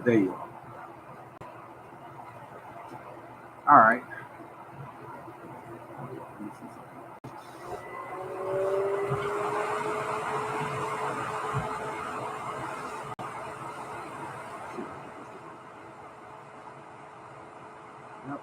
There you are. All right. Yep.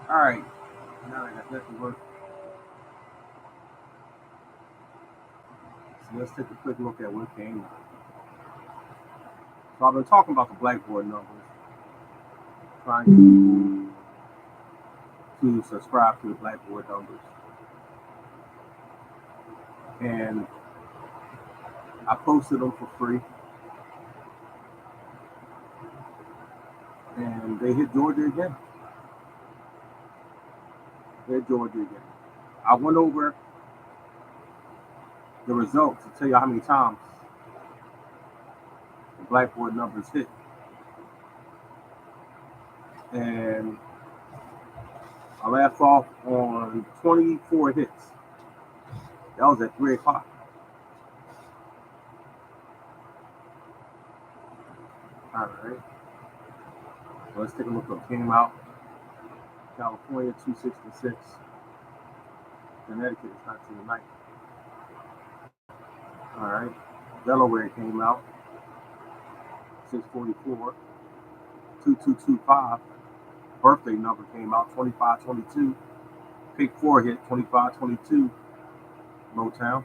All right. Now I got that to work. So let's take a quick look at what came out. So I've been talking about the blackboard numbers, trying to subscribe to the blackboard numbers. And I posted them for free. And they hit Georgia again. They hit Georgia again. I went over the results to tell you how many times the blackboard numbers hit. And I left off on 24 hits. That was at 3 o'clock. All right. So let's take a look at what came out. California 266. Connecticut is not till tonight. All right. Delaware came out 644. 2225. Birthday number came out 2522. Pick 4 hit 2522. Motown.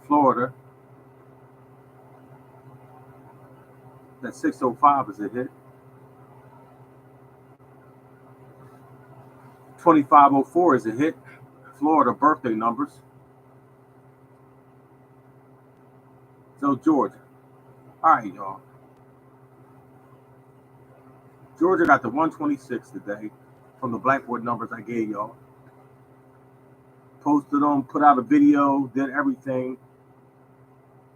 Florida. That 605 is a hit. 2504 is a hit. Florida birthday numbers. So Georgia. All right, y'all. Georgia got the 126 today from the blackboard numbers I gave y'all. Posted them, put out a video, did everything.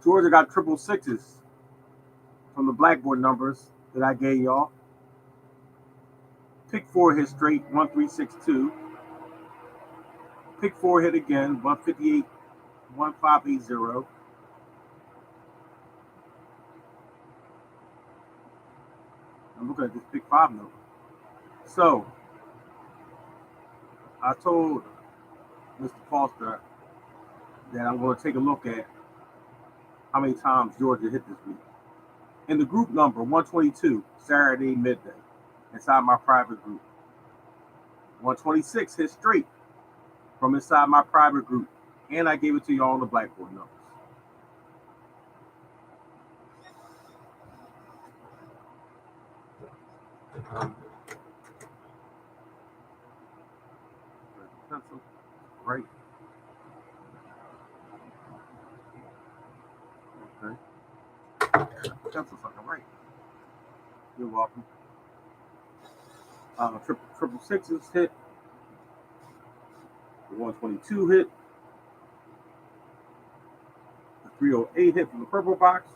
Georgia got 666s from the blackboard numbers that I gave y'all. Pick 4 hit straight, 1362. Pick 4 hit again, 158, 1580. I'm looking at this pick 5 number. So I told Mr. Foster that I'm going to take a look at how many times Georgia hit this week. In the group number 122, Saturday midday, inside my private group. 126 hit straight from inside my private group. And I gave it to y'all on the blackboard numbers. Pencil, right? Okay. Pencil fucking right. You're welcome. Triple sixes hit. The 122 hit. The 308 hit from the purple box.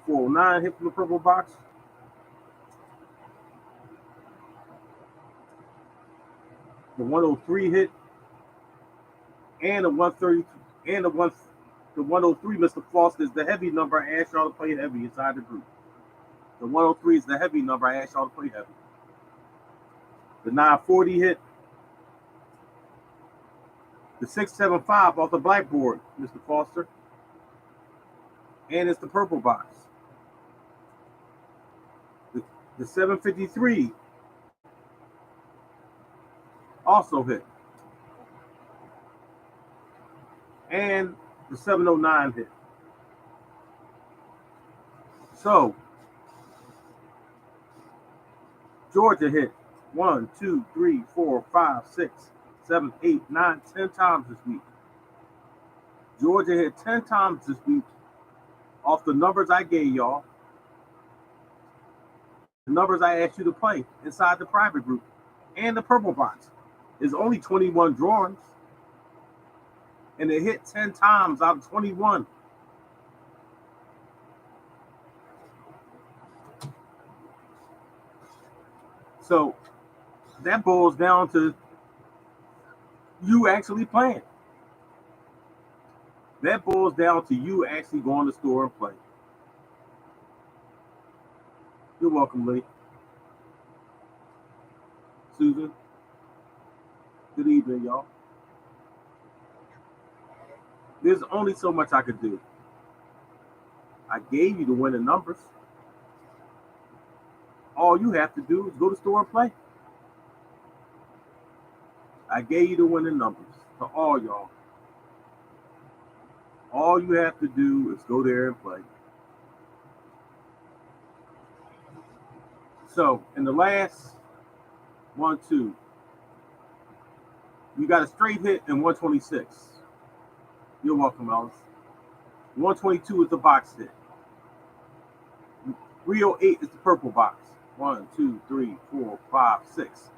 409 hit from the purple box. The 103 hit. And the 130 and the 103, Mr. Foster, is the heavy number. I asked y'all to play heavy inside the group. The 103 is the heavy number. I asked y'all to play heavy. The 940 hit. The 675 off the blackboard, Mr. Foster. And it's the purple box. The 753 also hit. and the 709 hit. So Georgia hit 1, 2, 3, 4, 5, 6, 7, 8, 9, 10 times this week. Georgia hit 10 times this week off the numbers I gave y'all. The numbers I asked you to play inside the private group and the purple box. There's only 21 drawings, and it hit 10 times out of 21. So that boils down to you actually playing. That boils down to you actually going to the store and play. You're welcome, Lee. Susan. Good evening, y'all. There's only so much I could do. I gave you the winning numbers. All you have to do is go to the store and play. I gave you the winning numbers to all y'all. All you have to do is go there and play. So in the last 1, 2, you got a straight hit in 126. You're welcome, Alice. 122 is the box hit. 308 is the purple box. 1, 2, 3, 4, 5, 6.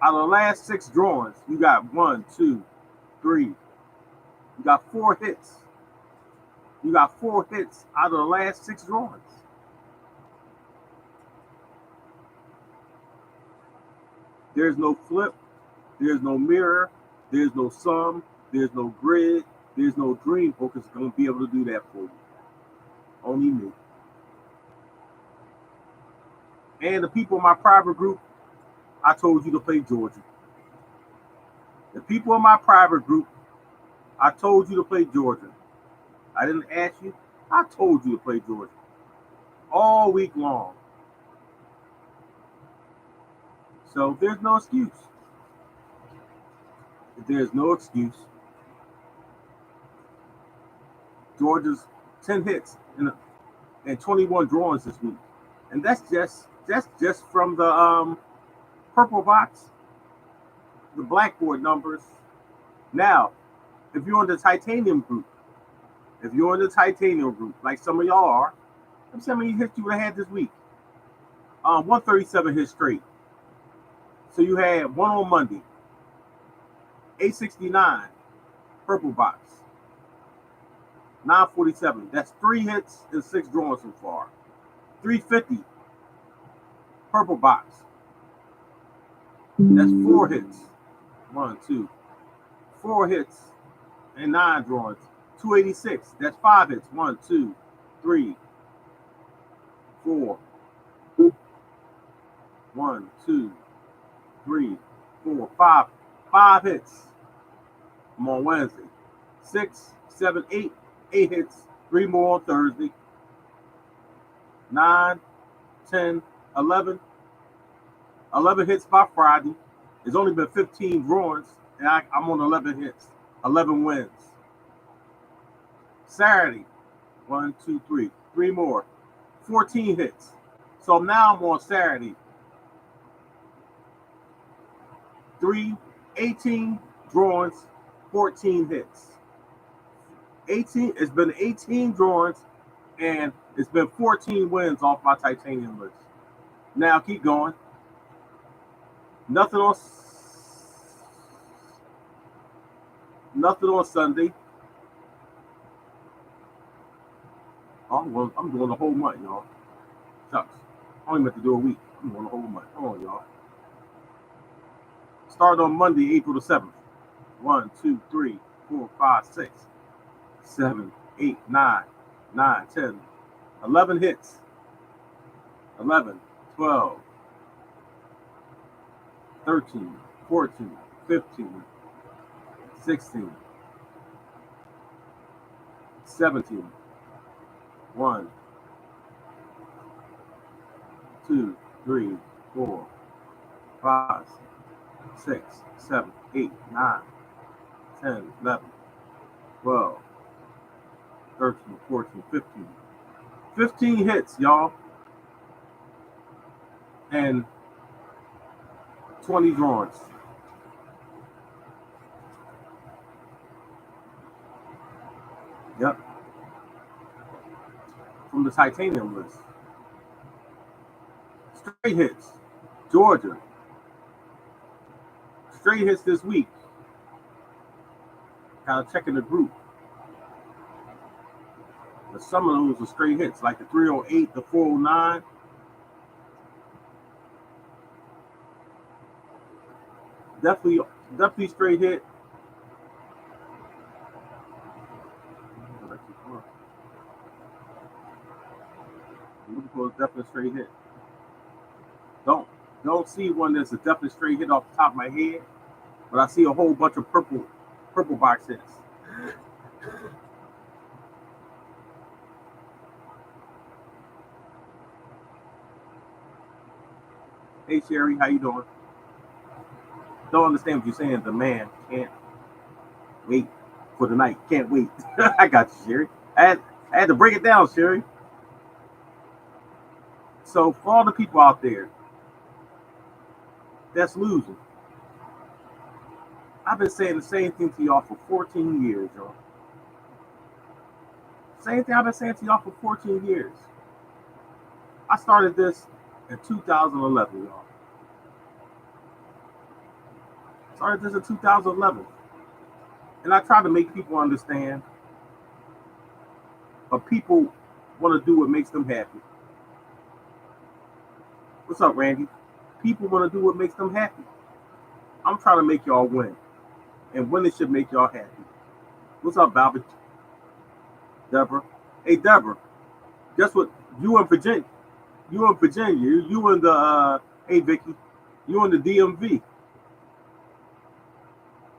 Out of the last 6 drawings, you got 1, 2, 3. You got 4 hits. You got 4 hits out of the last 6 drawings. There's no flip. There's no mirror. There's no sum. There's no grid. There's no dream book that's going to be able to do that for you. Only me. And the people in my private group, I told you to play Georgia. The people in my private group, I told you to play Georgia. I didn't ask you. I told you to play Georgia. All week long. So there's no excuse. There's no excuse. Georgia's 10 hits and 21 drawings this week. And that's just from the purple box, the blackboard numbers. Now, if you're in the titanium group, like some of y'all are, let me see how many hits you would have had this week. 137 hits straight. So you had one on Monday, 869, purple box, 947. That's 3 hits and 6 drawings so far. 350, purple box. That's 4 hits. 1, 2, 4 hits and 9 drawings. 286. That's 5 hits. 1, 2, 3, 4. 1, 2, 3, 4, 5. 5 hits. I'm on Wednesday. 6, 7, 8. 8 hits. 3 more on Thursday. 9, 10, 11. 11 hits by Friday. There's only been 15 drawings, and I'm on 11 hits. 11 wins. Saturday, 1, 2, 3. 3 more. 14 hits. So now I'm on Saturday. 18 drawings, 14 hits. 18. It's been 18 drawings, and it's been 14 wins off my titanium list. Now keep going. Nothing on Sunday. I'm doing the whole month, y'all. Shucks. I only meant to do a week. I'm doing the whole month. Come on, y'all. Start on Monday, April the 7th. 1, 2, 3, 4, 5, 6, 7, 8, 9, 9, 10, 11 hits. 11, 12, 13, 14, 15, 16, 17, 1, 2, 3, 4, 5, 6, 7, 8, 9, 10, 11, 12, 13, 14, 15. 15 hits, y'all. And 20 drawings. Yep. From the titanium list. Straight hits. Georgia. Straight hits this week. Kind of checking the group. But some of those are straight hits, like the 308, the 409. Definitely straight hit. Definitely straight hit. Don't see one that's a definite straight hit off the top of my head, but I see a whole bunch of purple box hits. Hey Sherry, how you doing? Don't understand what you're saying. The man can't wait for the night. Can't wait. I got you, Sherry. I had to break it down, Sherry. So for all the people out there that's losing, I've been saying the same thing to y'all for 14 years, y'all. Same thing I've been saying to y'all for 14 years. I started this in 2011, y'all. Started this in 2011. And I try to make people understand, but people want to do what makes them happy. What's up, Randy? People want to do what makes them happy. I'm trying to make y'all win. And winning should make y'all happy. What's up, Balvin? Deborah? Hey, Deborah. Guess what? You in Virginia. You in the, hey, Vicky. You in the DMV.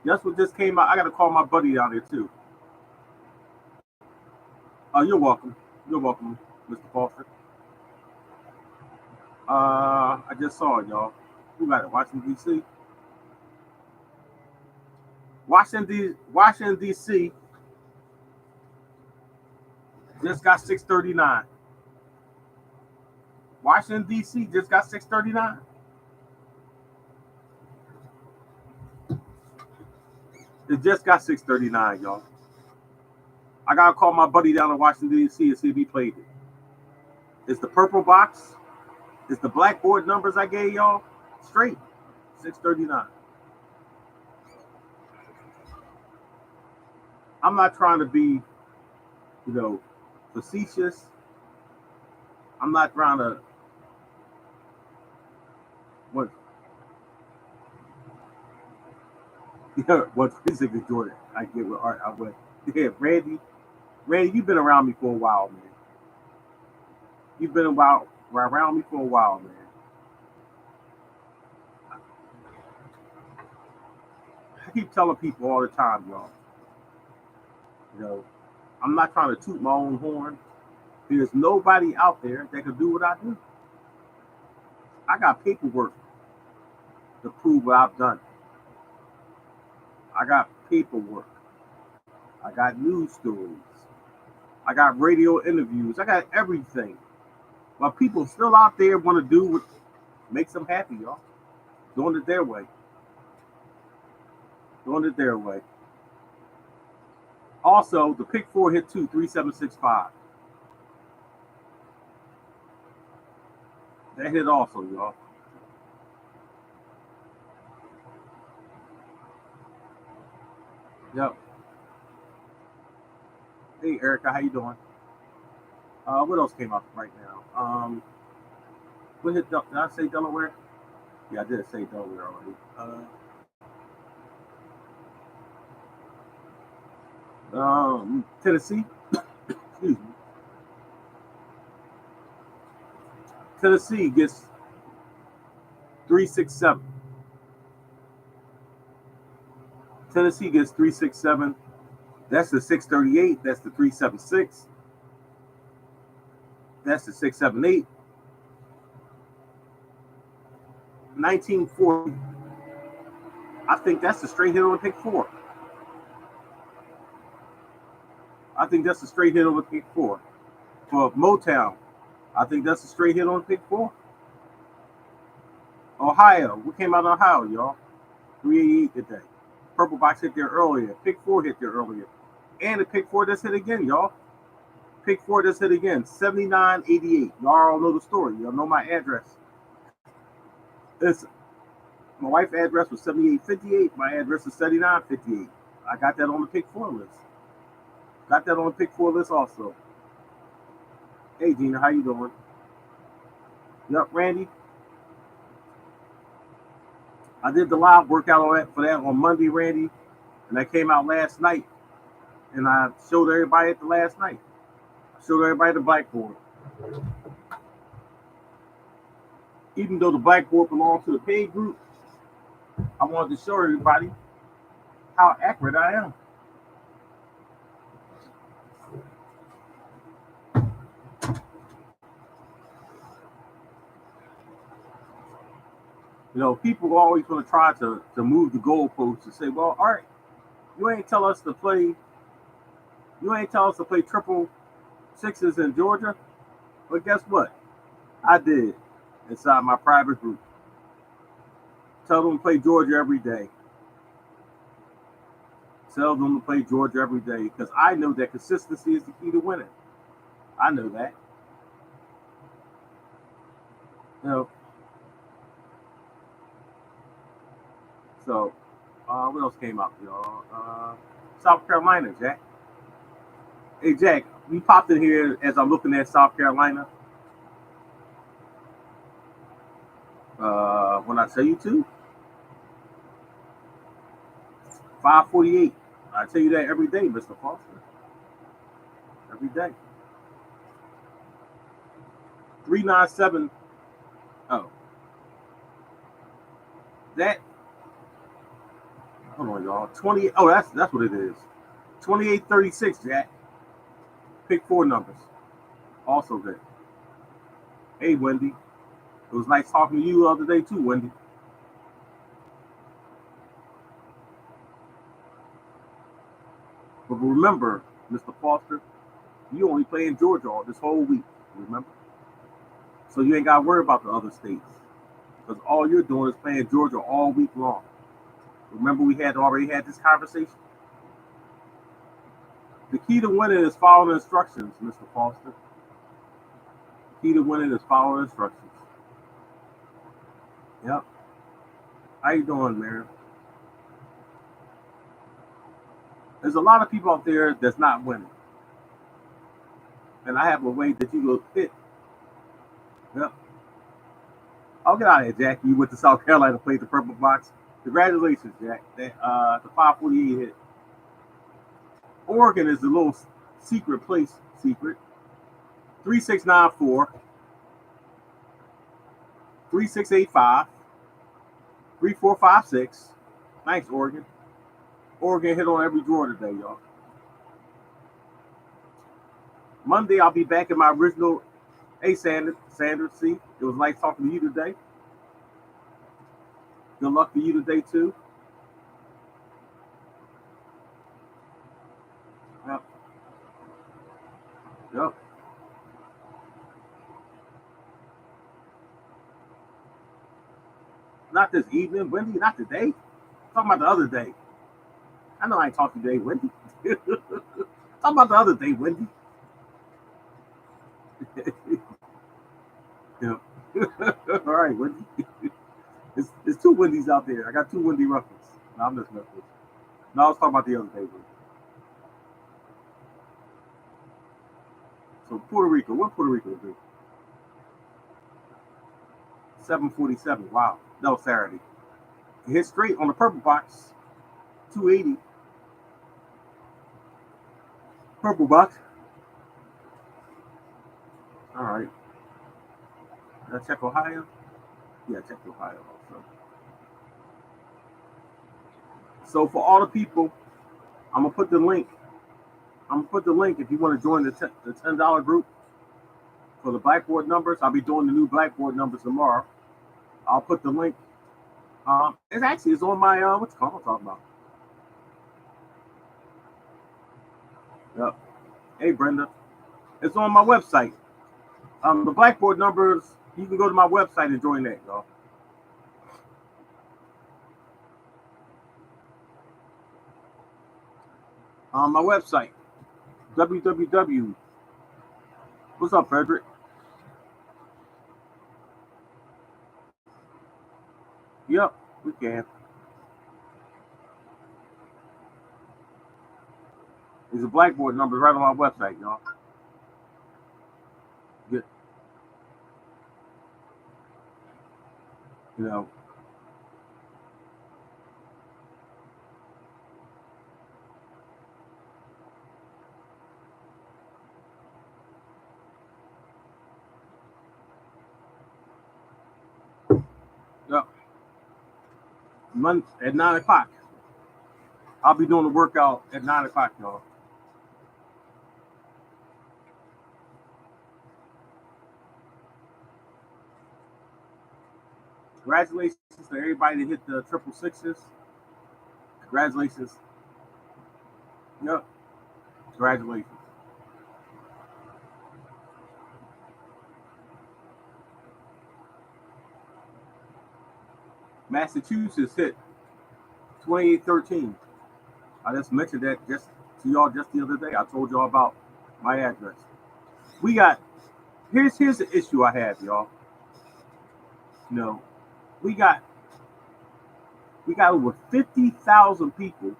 Guess what just came out? I got to call my buddy down there, too. Oh, you're welcome. You're welcome, Mr. Foster. I just saw it, y'all. Who got it? Washington, D.C.? Washington, D.C. just got 639. Washington, D.C. just got 639. It just got 639, y'all. I got to call my buddy down in Washington, D.C. and see if he played it. It's the purple box. It's the blackboard numbers I gave y'all. Straight. 639. I'm not trying to be, facetious. I'm not trying to what 126 is Jordan. I get what Art I went. Yeah, Randy, you've been around me for a while, man. You've been around me for a while, man. I keep telling people all the time, y'all. I'm not trying to toot my own horn. There's nobody out there that can do what I do. I got paperwork to prove what I've done. I got paperwork. I got news stories. I got radio interviews. I got everything. But people still out there want to do what makes them happy, y'all. Doing it their way. Doing it their way. Also, the pick 4 hit 2, 3765. That hit also, y'all. Yep. Hey, Erica, how you doing? What else came up right now? What hit? Did I say Delaware? Yeah, I did say Delaware already. Tennessee. Excuse me. Tennessee gets 367. Tennessee gets 367. That's the 638. That's the 376. That's the 678. 1940. I think that's the straight hit on pick 4. I think that's a straight hit on the pick 4. For Motown, I think that's a straight hit on pick 4. Ohio, we came out of Ohio, y'all. 388 today. Purple box hit there earlier. Pick 4 hit there earlier. And the pick 4 just hit again, y'all. Pick 4 just hit again. 7988. Y'all all know the story. Y'all know my address. My wife's address was 7858. My address is 7958. I got that on the pick 4 list. Got that on the pick 4 list also. Hey, Gina, how you doing? Yup, Randy. I did the live workout for that on Monday, Randy, and that came out last night. And I showed everybody it the last night. I showed everybody the blackboard. Even though the blackboard belongs to the paid group, I wanted to show everybody how accurate I am. You know, people are always going to try to move the goalposts and say, well, all right, you ain't tell us to play triple sixes in Georgia. But guess what? I did inside my private group. Tell them to play Georgia every day. Tell them to play Georgia every day because I know that consistency is the key to winning. I know that. You know. So, what else came up, y'all? South Carolina, Jack. Hey, Jack, you popped in here as I'm looking at South Carolina. When I tell you to, 548. I tell you that every day, Mr. Foster. Every day. 397. Oh. That. Hold on, y'all. 20. Oh, that's what it is. 2836, Jack. Pick 4 numbers. Also good. Hey, Wendy. It was nice talking to you the other day, too, Wendy. But remember, Mr. Foster, you only play in Georgia all this whole week, remember? So you ain't got to worry about the other states. Because all you're doing is playing Georgia all week long. Remember we already had this conversation? The key to winning is following instructions, Mr. Foster. The key to winning is following instructions. Yep. How you doing, Mary? There's a lot of people out there that's not winning. And I have a way that you will hit. Yep. I'll get out of here, Jack. You went to South Carolina to play the purple box. Congratulations, Jack. The 548 hit. Oregon is a little secret place. 3694, 3685, 3456. Thanks, Oregon. Oregon hit on every drawer today, y'all. Monday, I'll be back in my original. Hey, Sanders, see, it was nice talking to you today. Good luck to you today, too. Yep. Yep. Not this evening, Wendy, not today. I'm talking about the other day. I know I ain't talking today, Wendy. Talking about the other day, Wendy. Yeah. All right, Wendy. There's 2 Wendy's out there. I got 2 Wendy Ruffins. No, I'm just messing with you. No, I was talking about the other day, Wendy. So Puerto Rico, what Puerto Rico do? 747. Wow, that was Saturday. It hit straight on the purple box. 280. Purple box. All right. Did I check Ohio? Yeah, check Ohio also. So for all the people, I'm gonna put the link. If you want to join the $10 group for the blackboard numbers. I'll be doing the new blackboard numbers tomorrow. I'll put the link. It's on my what's it called? I'm talking about. Yep. Hey, Brenda. It's on my website. The Blackboard numbers, you can go to my website and join that, y'all. My website, www. What's up, Frederick? Yep, we can. There's a Blackboard number right on my website, y'all. Get, you know, yep. At 9 o'clock. I'll be doing the workout at 9 o'clock, y'all. Congratulations to everybody that hit the triple sixes. Congratulations. Yep. Congratulations. Massachusetts hit 2813. I just mentioned that just to y'all just the other day. I told y'all about my address. We got here's the issue I have, y'all. You know, we got we got over 50,000 people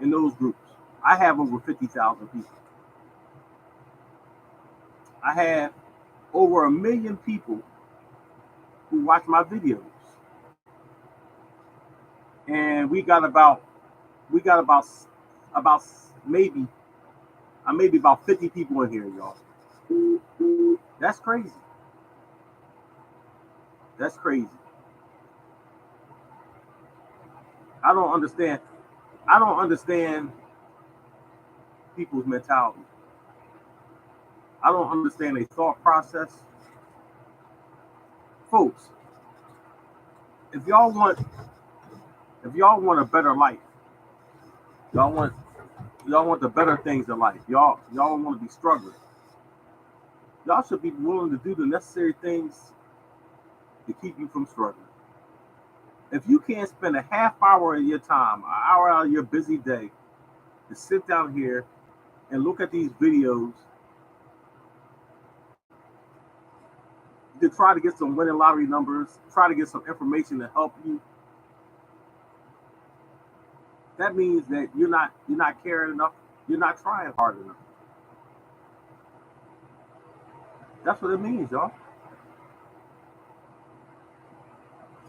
in those groups. I have over 50,000 people. I have over 1 million people who watch my videos, and we got about maybe maybe about 50 people in here, y'all. That's crazy. That's crazy. I don't understand. I don't understand people's mentality. I don't understand their thought process. Folks, if y'all want a better life, y'all want the better things in life. Y'all don't want to be struggling. Y'all should be willing to do the necessary things to keep you from struggling. If you can't spend a half hour of your time, an hour out of your busy day to sit down here and look at these videos to try to get some winning lottery numbers, try to get some information to help you, that means that you're not caring enough, you're not trying hard enough. That's what it means, y'all.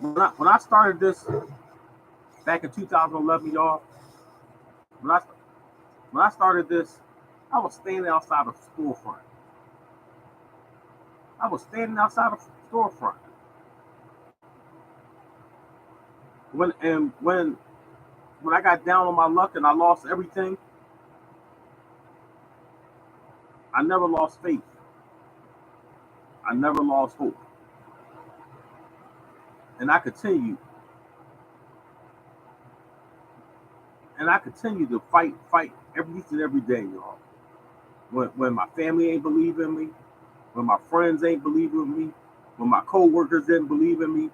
When I started this back in 2011, y'all, when I when I started this, I was standing outside the storefront. I was standing outside the storefront. When I got down on my luck and I lost everything, I never lost faith. I never lost hope. And I continue to fight every each and every day, y'all. When my family ain't believe in me, when my friends ain't believe in me, when my co-workers didn't believe in me,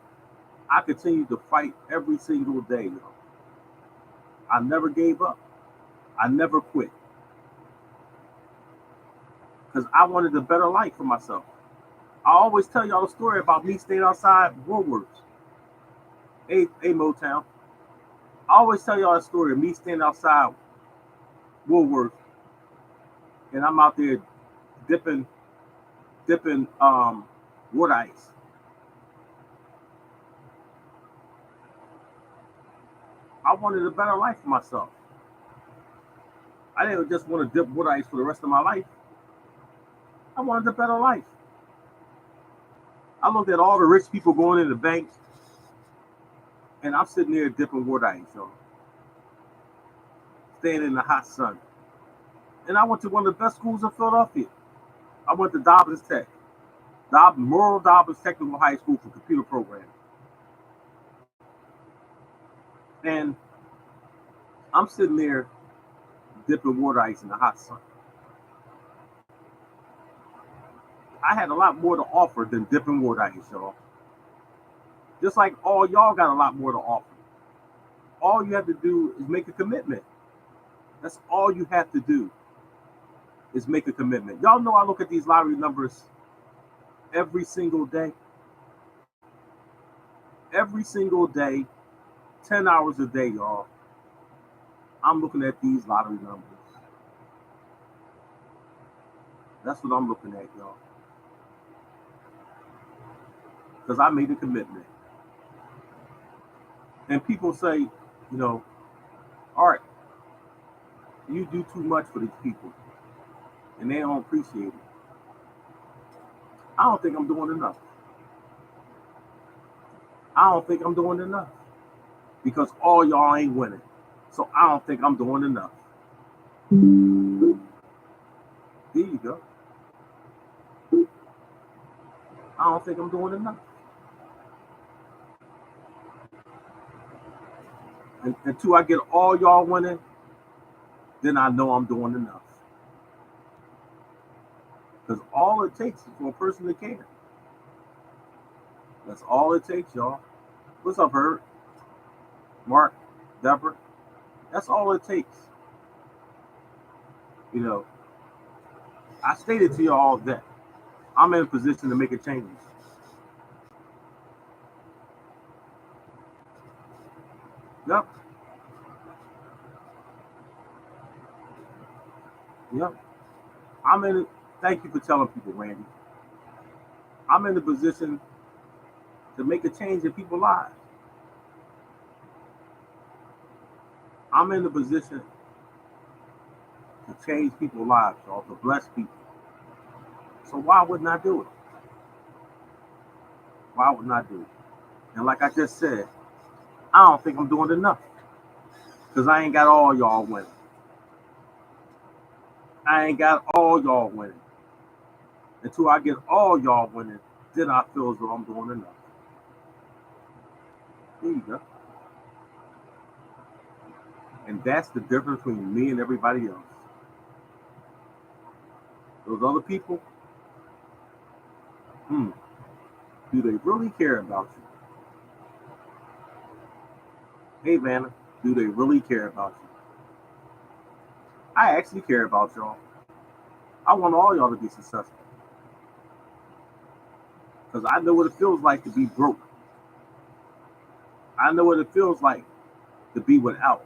I continue to fight every single day, y'all. I never gave up. I never quit. Because I wanted a better life for myself. I always tell y'all the story about me staying outside Woolworths. Hey Motown. I always tell y'all the story of me standing outside Woolworths and I'm out there dipping wood ice. I wanted a better life for myself. I didn't just want to dip wood ice for the rest of my life. I wanted a better life. I looked at all the rich people going in the banks, and I'm sitting there dipping wood ice, so staying in the hot sun. And I went to one of the best schools in Philadelphia. I went to Dobbins Tech, Merle Dobbins Technical High School for computer programming. And I'm sitting there dipping water ice in the hot sun. I had a lot more to offer than dipping water ice, y'all. Just like all y'all got a lot more to offer. All you have to do is make a commitment. That's all you have to do is make a commitment. Y'all know I look at these lottery numbers every single day. Every single day, 10 hours a day, y'all. I'm looking at these lottery numbers. That's what I'm looking at, y'all. Because I made a commitment. And people say, you know, all right, you do too much for these people. And they don't appreciate it. I don't think I'm doing enough. I don't think I'm doing enough. Because all y'all ain't winning. So I don't think I'm doing enough. There you go. I don't think I'm doing enough. And until I get all y'all winning, then I know I'm doing enough. Because all it takes is for a person to care. That's all it takes, y'all. What's up, Herb? Mark, Deborah? That's all it takes. You know, I stated to y'all that I'm in a position to make a change. Yep. Yep. Thank you for telling people, Randy. I'm in a position to make a change in people's lives. I'm in a position to change people's lives, y'all, to bless people. So why wouldn't I do it? Why wouldn't I do it? And like I just said, I don't think I'm doing enough. Because I ain't got all y'all winning. I ain't got all y'all winning. Until I get all y'all winning, then I feel as though I'm doing enough. There you go. And that's the difference between me and everybody else. Those other people, do they really care about you? Hey, Vanna, do they really care about you? I actually care about y'all. I want all y'all to be successful. Because I know what it feels like to be broke. I know what it feels like to be without.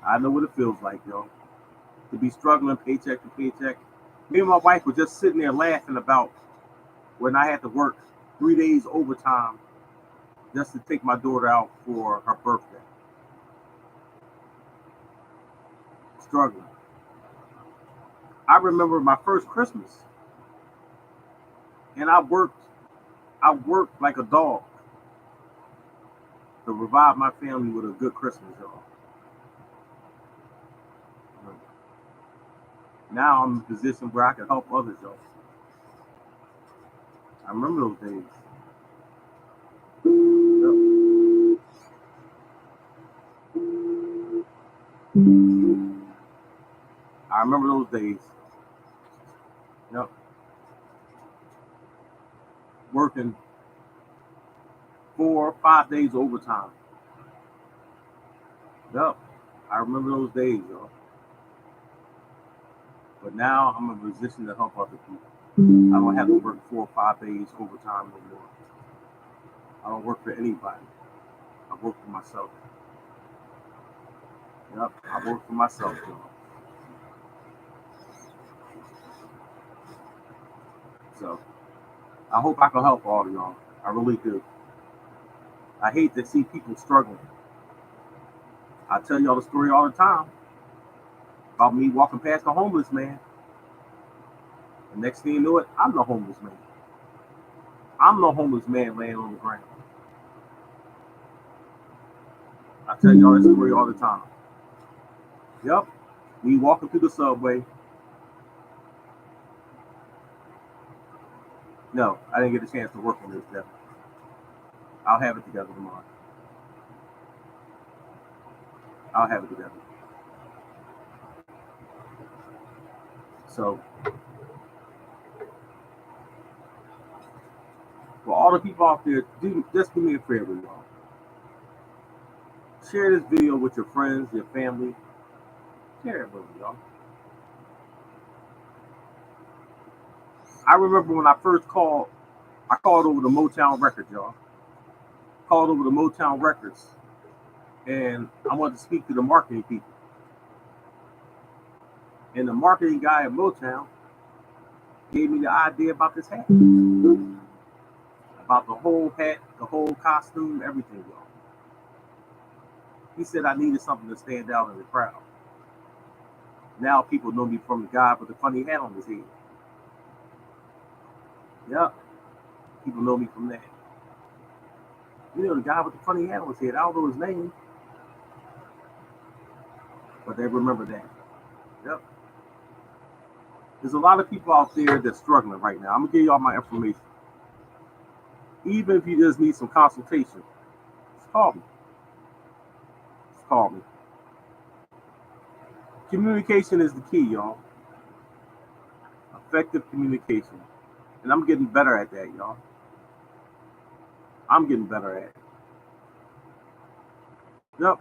I know what it feels like, y'all. To be struggling paycheck to paycheck. Me and my wife were just sitting there laughing about when I had to work 3 days overtime just to take my daughter out for her birthday. Struggling. I remember my first Christmas, and I worked like a dog to revive my family with a good Christmas, y'all. Now I'm in a position where I can help others, y'all. I remember those days. I remember those days. Yep. Working 4 or 5 days overtime. Yep. I remember those days, y'all. But now I'm in a position to help other people. I don't have to work 4 or 5 days overtime no more. I don't work for anybody. I work for myself. Yep, I work for myself, y'all. So I hope I can help all of y'all. I really do. I hate to see people struggling. I tell y'all the story all the time about me walking past a homeless man. The next thing you know it, I'm the homeless man. I'm the homeless man laying on the ground. I tell y'all that story all the time. Yep. Me walking through the subway. No, I didn't get a chance to work on this yet. I'll have it together tomorrow. I'll have it together. So, for all the people out there, just do me a favor, y'all. Share this video with your friends, your family. Share it with them, y'all. I remember when I first called, I called over the Motown Records, y'all. Called over the Motown Records, and I wanted to speak to the marketing people. And the marketing guy at Motown gave me the idea about this hat. About the whole hat, the whole costume, everything, y'all. He said I needed something to stand out in the crowd. Now people know me from the guy with the funny hat on his head. Yep. People know me from that. You know, the guy with the funny hat on his head. I don't know his name, but they remember that. Yep. There's a lot of people out there that's struggling right now. I'm going to give y'all my information. Even if you just need some consultation, just call me. Just call me. Communication is the key, y'all. Effective communication. And I'm getting better at that, y'all. I'm getting better at it. Yep.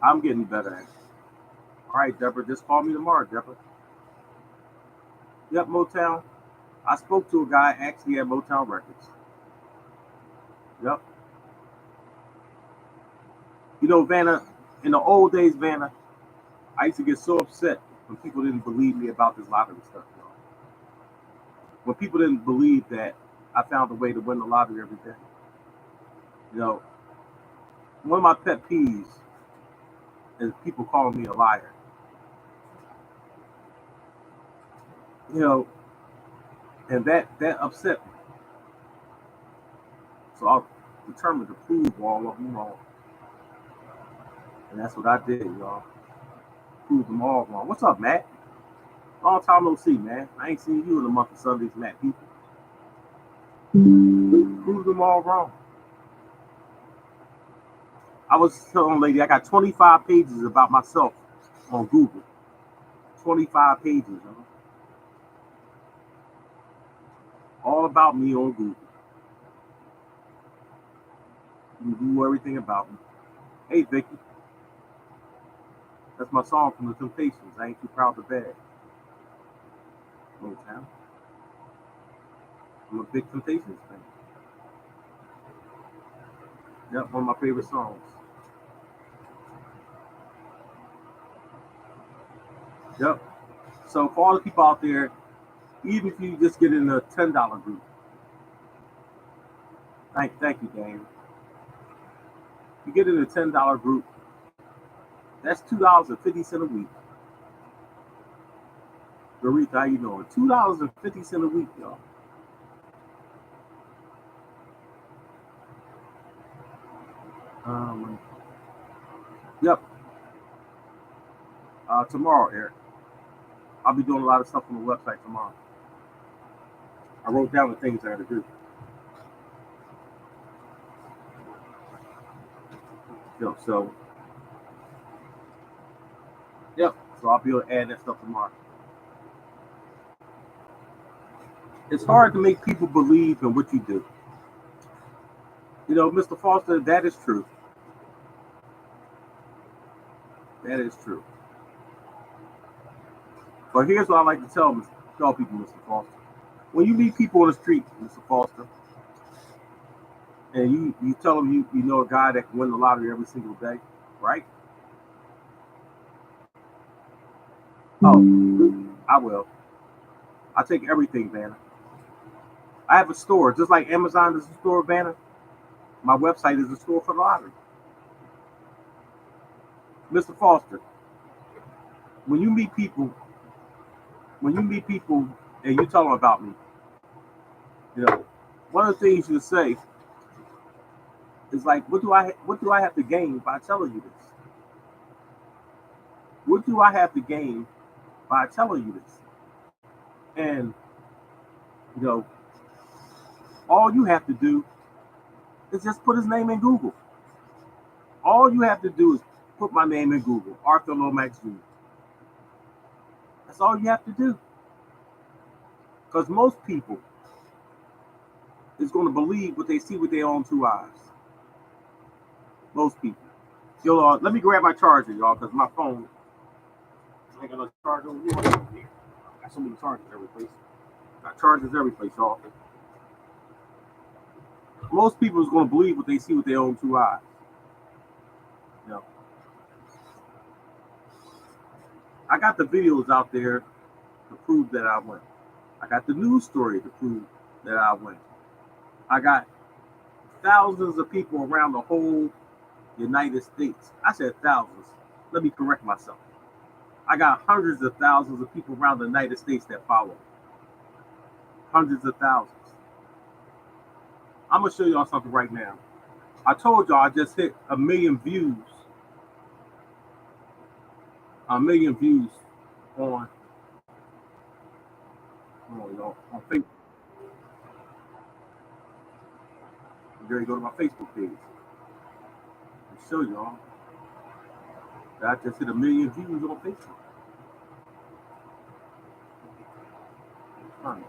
I'm getting better at it. All right, Deborah, just call me tomorrow, Deborah. Yep, Motown. I spoke to a guy actually at Motown Records. Yep. You know, Vanna, in the old days, Vanna, I used to get so upset when people didn't believe me about this lottery stuff, y'all. When people didn't believe that I found a way to win the lottery every day. You know, one of my pet peeves is people calling me a liar. You know, and that upset me. So I was determined to prove all of them wrong. And that's what I did, y'all. Prove them all wrong. What's up, Matt? Long time no see, man. I ain't seen you in a month of Sundays, Matt. People. Prove them all wrong. I was telling a lady I got 25 pages about myself on Google. 25 pages, y'all. All about me on Google. You can do everything about me. Hey, Vicky. That's my song from the Temptations. I ain't too proud to beg. Motown. I'm a big Temptations fan. Yep, one of my favorite songs. Yep. So for all the people out there, even if you just get in a $10 group, thank you, Dan. You get in a $10 group, that's $2.50 a week. Aretha, how you doing? $2.50 a week, y'all. Yep. Tomorrow, Eric. I'll be doing a lot of stuff on the website tomorrow. I wrote down the things I had to do. So yep. So I'll be able to add that stuff tomorrow. It's hard to make people believe in what you do. You know, Mr. Foster, that is true. That is true. But here's what I like to tell people, Mr. Foster. When you meet people on the street, Mr. Foster, and you tell them you know a guy that can win the lottery every single day, right? Oh, I will. I take everything, Vanna. I have a store, just like Amazon is a store, Vanna. My website is a store for the lottery. Mr. Foster, when you meet people and you tell them about me, you know, one of the things you say is like, what do I have to gain by telling you this? What do I have to gain by telling you this? And you know, all you have to do is just put his name in Google. All you have to do is put my name in Google, Arthur Lomax Jr. That's all you have to do. Because most people is going to believe what they see with their own two eyes. Most people. So, let me grab my charger, y'all, because my phone. I got a charger over here. Got so many chargers every place. Got chargers every place, y'all. Most people is going to believe what they see with their own two eyes. You know, I got the videos out there to prove that I went. I got the news story to prove that I went. I got thousands of people around the whole United States. I said thousands. Let me correct myself. I got hundreds of thousands of people around the United States that follow. Hundreds of thousands. I'm going to show y'all something right now. I told y'all I just hit 1 million views. 1 million views on Facebook. I'm going to go to my Facebook page and show y'all that I just hit 1 million views on Facebook. I'm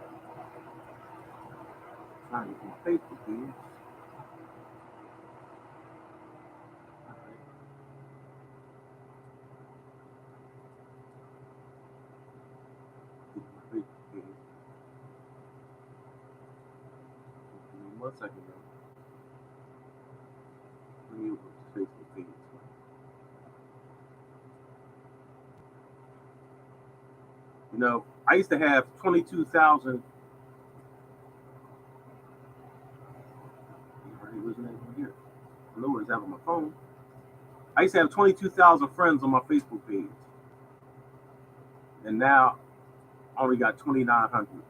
trying to get my Facebook page. Give me 1 second, though. Let me open the Facebook page. You know, I used to have 22,000. Here. I know it's out on my phone. I used to have 22,000 friends on my Facebook page. And now I only got 2,900.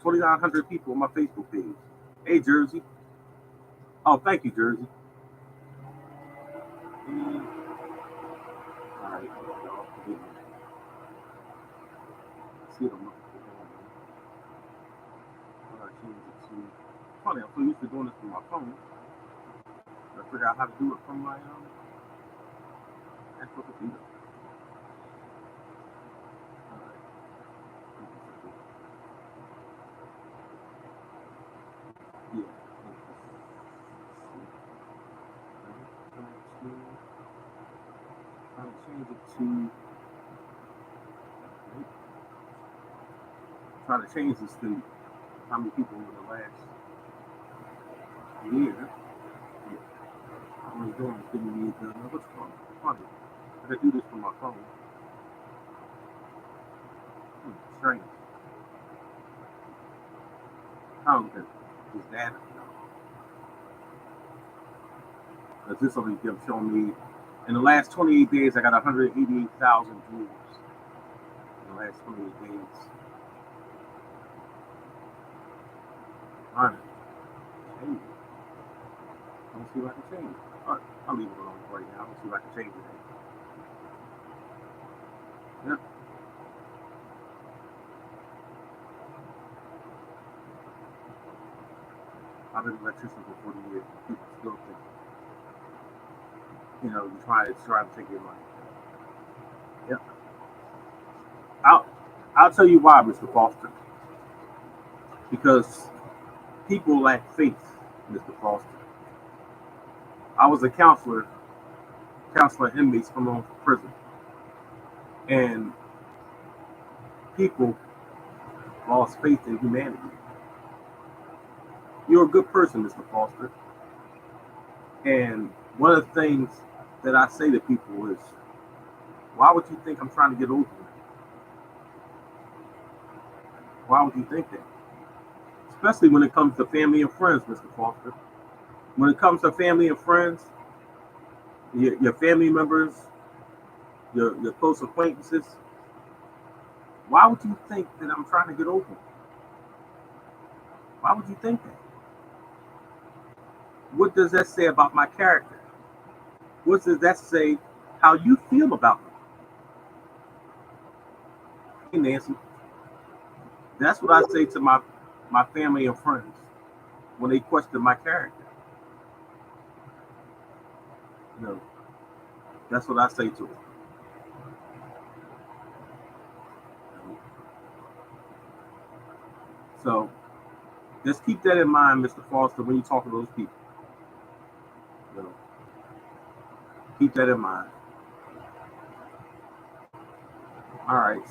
2,900 people on my Facebook page. Hey, Jersey. Oh, thank you, Jersey. All right, y'all. See what I'm looking for. I change it to. Funny, I'm so used to doing this from my phone. I figure out how to do it from my actual computer. All right. Yeah. I'll change it to. Try to change this to how many people in the last year. I was doing this didn't need what's called funny. I could do this from my phone. Strange. How is that? Because this only kept showing me in the last 28 days I got 188,000 views. In the last 28 days. Alright. Change it. Let's see if I can change it. Alright, I'll leave it alone right now. Let's see if I can change it. Yep. I've been an electrician for 40 years. People still think, you know, you try to take your money. Yep. I'll tell you why, Mr. Foster. Because people lack faith, Mr. Foster. I was a counselor inmates from home from prison. And people lost faith in humanity. You're a good person, Mr. Foster. And one of the things that I say to people is, why would you think I'm trying to get over it? Why would you think that? Especially when it comes to family and friends, Mr. Foster. When it comes to family and friends, your family members, your close acquaintances, why would you think that I'm trying to get over it? Why would you think that? What does that say about my character? What does that say how you feel about me? Hey, Nancy. That's what I say to my family and friends when they question my character. You know, that's what I say to him. So just keep that in mind, Mr. Foster, when you talk to those people. You know, keep that in mind. All right.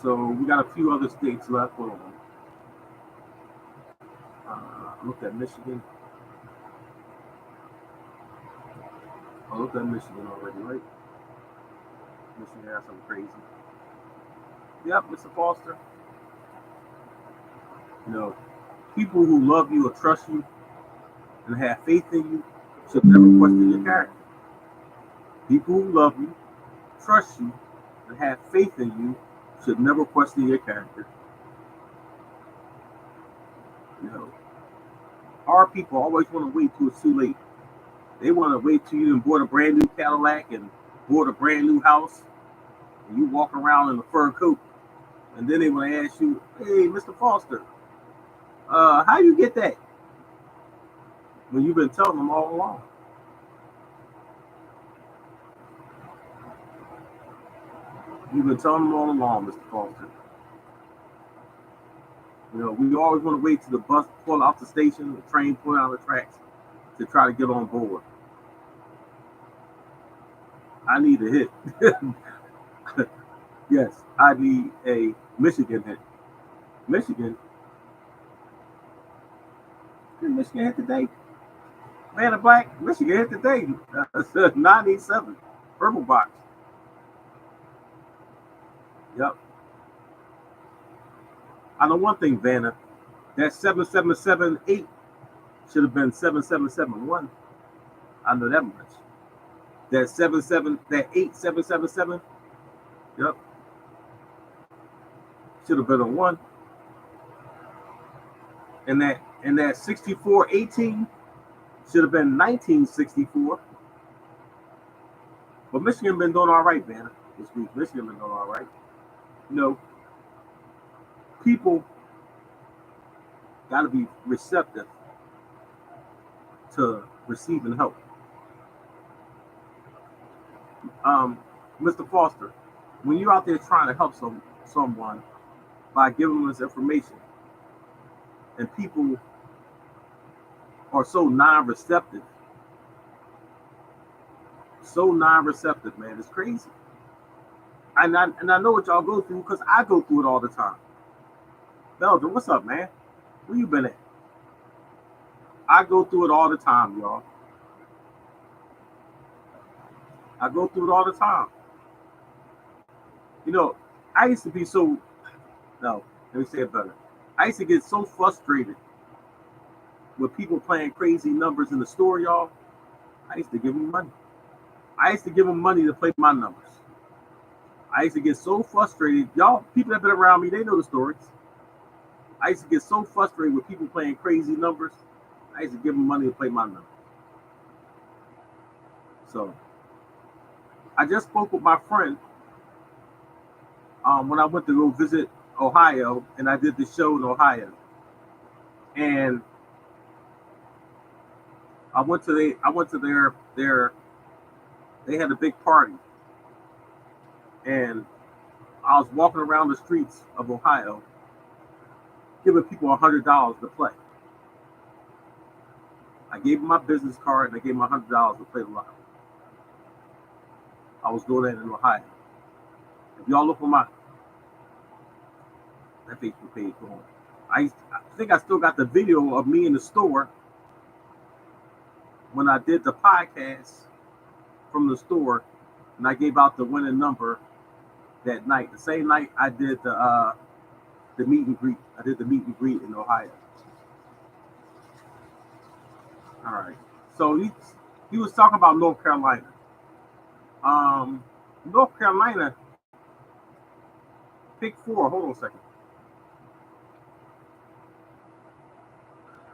So we got a few other states left. Hold on. I looked at Michigan. I looked at Michigan already, right? Michigan has something crazy. Yep, Mr. Foster. You know, people who love you or trust you and have faith in you should never question your character. People who love you, trust you, and have faith in you should never question your character. You know, our people always want to wait till it's too late. They want to wait till you bought a brand new Cadillac and bought a brand new house, and you walk around in a fur coat, and then they want to ask you, "Hey, Mr. Foster, how you get that?" When you've been telling them all along. You've been telling them all along, Mr. Foster. You know, we always want to wait till the bus pull out the station, the train pull out the tracks to try to get on board. I need a hit. Yes, I need a Michigan hit. Michigan? Did Michigan hit today? Man of Black, Michigan hit today. 987. Purple box. Yep. I know one thing, Vanna. That 7778 should have been 7771. I know that much. That 8777. Yep. Should have been a one. And that 6418 should have been 1964. But Michigan been doing all right, man. This week, Michigan been doing all right. You know, people got to be receptive to receiving help. Mr. Foster, when you're out there trying to help someone by giving them this information, and people are so non-receptive, man, it's crazy. And I know what y'all go through because I go through it all the time. Belgium, what's up, man? Where you been at? I go through it all the time, y'all. I go through it all the time. You know, I used to be so, no, let me say it better. I used to get so frustrated with people playing crazy numbers in the store, y'all. I used to give them money. I used to give them money to play my numbers. I used to get so frustrated. Y'all, people that have been around me, they know the stories. I used to get so frustrated with people playing crazy numbers. I used to give them money to play my numbers. So, I just spoke with my friend when I went to go visit Ohio, and I did the show in Ohio. And I went to their they had a big party, and I was walking around the streets of Ohio, giving people $100 to play. I gave them my business card and I gave them $100 to play the lottery. I was doing that in Ohio. If y'all look on that Facebook page, going, I think I still got the video of me in the store when I did the podcast from the store, and I gave out the winning number that night. The same night I did the meet and greet. I did the meet and greet in Ohio. All right. So he was talking about North Carolina. North Carolina pick 4. Hold on a second.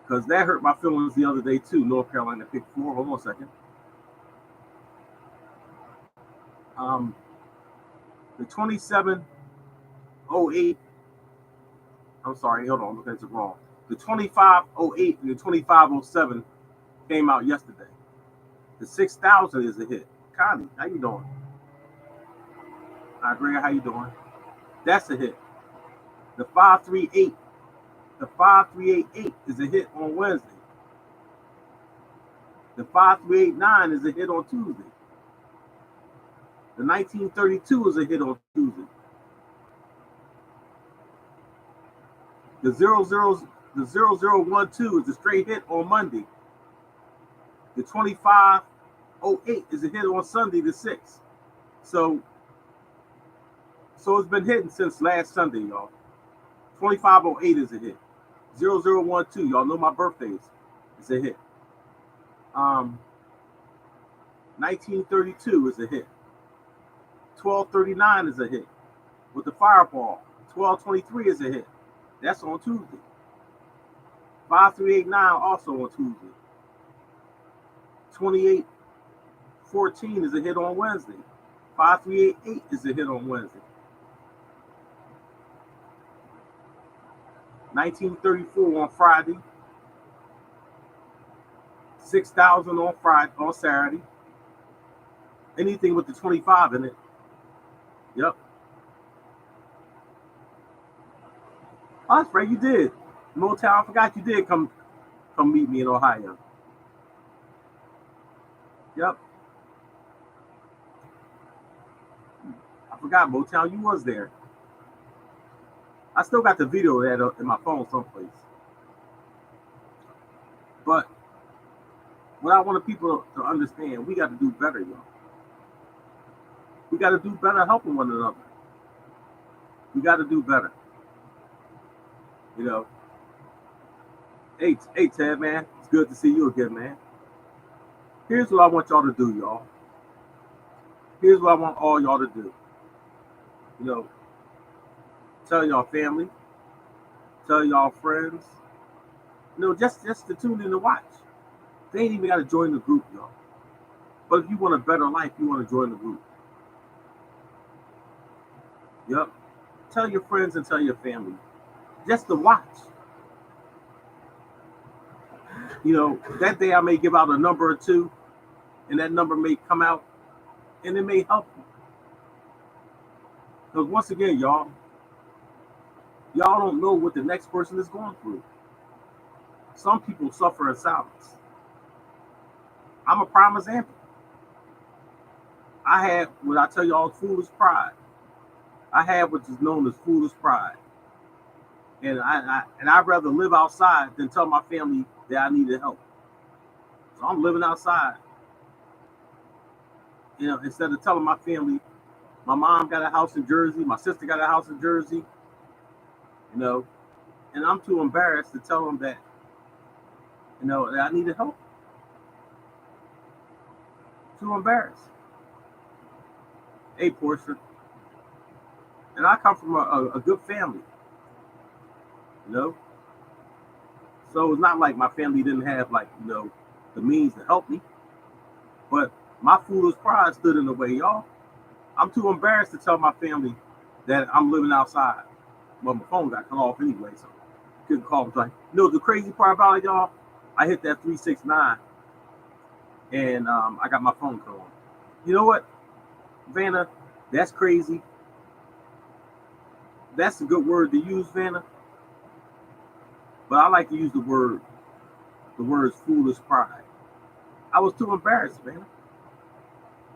Because that hurt my feelings the other day too. North Carolina pick 4. Hold on a second. The 2708. I'm sorry, hold on, I'm looking at it wrong. The 2508 and the 2507 came out yesterday. The 6,000 is a hit. Connie, how you doing? Hi, Greg, how you doing? That's a hit. The 538, the 5388 is a hit on Wednesday. The 5389 is a hit on Tuesday. The 1932 is a hit on Tuesday. The 0012 is a straight hit on Monday. The 2508 is a hit on Sunday, the 6th. So it's been hitting since last Sunday, y'all. 2508 is a hit. 0012, y'all know my birthdays. It's a hit. 1932 is a hit. 1239 is a hit. With the fireball, 1223 is a hit. That's on Tuesday. 5389 also on Tuesday. 2814 is a hit on Wednesday. 5388 is a hit on Wednesday. 1934 on Friday. 6,000 on Friday, on Saturday. Anything with the 25 in it. Yep. Oh, that's right, you did. Motown, I forgot you did come meet me in Ohio. Yep. I forgot, Motown, you was there. I still got the video of that in my phone someplace. But what I want people to understand, we got to do better, y'all. We got to do better helping one another. We got to do better. You know. Hey, Ted, man. It's good to see you again, man. Here's what I want y'all to do, y'all. Here's what I want all y'all to do. You know, tell y'all family, tell y'all friends, you know, just to tune in to watch. They ain't even got to join the group, y'all. But if you want a better life, you want to join the group. Yep. Tell your friends and tell your family. Just to watch. You know, that day I may give out a number or two, and that number may come out, and it may help you. Because once again, y'all don't know what the next person is going through. Some people suffer in silence. I'm a prime example. I had what I tell y'all foolish pride. I had what is known as foolish pride. And I'd rather live outside than tell my family that I needed help. So I'm living outside. You know, instead of telling my family, my mom got a house in Jersey, my sister got a house in Jersey, you know, and I'm too embarrassed to tell them that, you know, that I needed help. Too embarrassed. Hey, Portia. And I come from a good family, you know. So it's not like my family didn't have, like, you know, the means to help me. But my foolish pride stood in the way, y'all. I'm too embarrassed to tell my family that I'm living outside. Well, my phone got cut off anyway, so I couldn't call them. You know, the crazy part about it, y'all, I hit that 369, and I got my phone cut off. You know what, Vanna? That's crazy. That's a good word to use, Vanna. But I like to use the words foolish pride. I was too embarrassed, Vanna.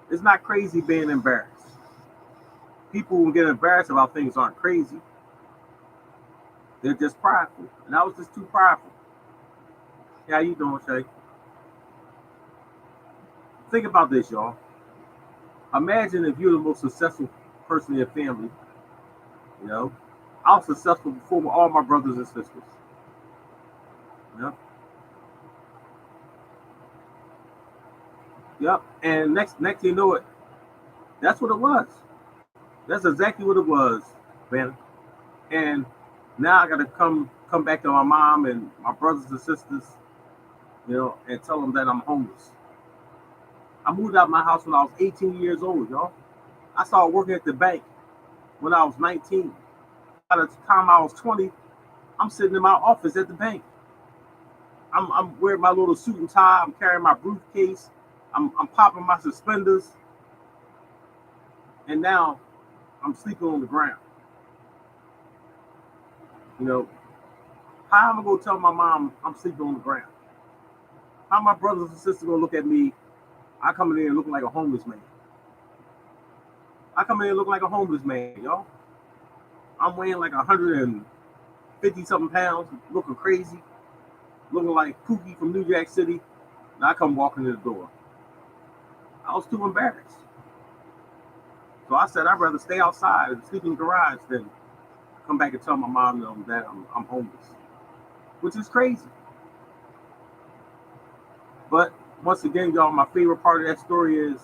It's not crazy being embarrassed. People who get embarrassed about things aren't crazy. They're just prideful. And I was just too prideful. Yeah, how you doing, Shay? Think about this, y'all. Imagine if you're the most successful person in your family. You know, I was successful before all my brothers and sisters. Yep. Yep. And next you know it, that's what it was. That's exactly what it was, man. And now I gotta come back to my mom and my brothers and sisters, you know, and tell them that I'm homeless. I moved out of my house when I was 18 years old, y'all. I started working at the bank when I was 19. By the time I was 20, I'm sitting in my office at the bank. I'm wearing my little suit and tie. I'm carrying my briefcase. I'm popping my suspenders, and now I'm sleeping on the ground. You know, how am I gonna tell my mom I'm sleeping on the ground? How my brothers and sisters gonna look at me? I come in there looking like a homeless man. I come in here looking like a homeless man, y'all. I'm weighing like 150 something pounds, looking crazy, looking like Pookie from New Jack City. And I come walking in the door. I was too embarrassed. So I said I'd rather stay outside and sleep in the garage than come back and tell my mom that I'm homeless, which is crazy. But once again, y'all, my favorite part of that story is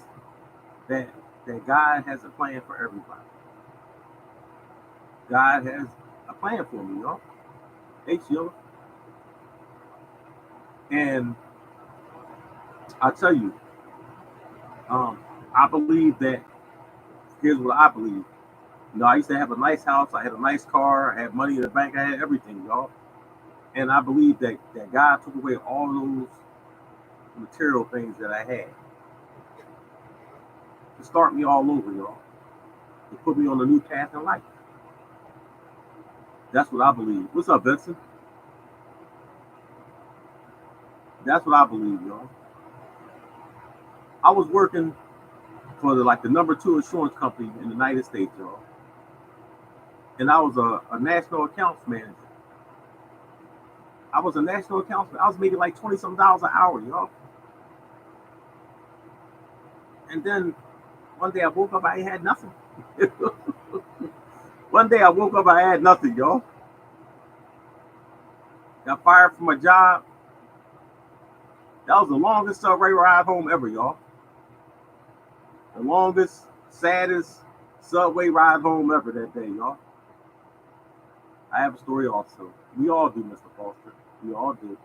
that God has a plan for everybody. God has a plan for me, y'all. Hey, Sheila. And I tell you, I believe that, here's what I believe. I used to have a nice house. I had a nice car. I had money in the bank. I had everything, y'all. And I believe that God took away all those material things that I had to start me all over, y'all. To put me on a new path in life. That's what I believe. What's up, Vincent? That's what I believe, y'all. I was working for the number 2 insurance company in the United States, y'all. And I was a national accounts manager. I was a national accounts manager. I was making like $20-something an hour, y'all. And then one day I woke up, I ain't had nothing. One day I woke up, I had nothing, y'all. Got fired from my job. That was the longest subway ride home ever, y'all. The longest, saddest subway ride home ever that day, y'all. I have a story also. We all do, Mr. Foster. We all do.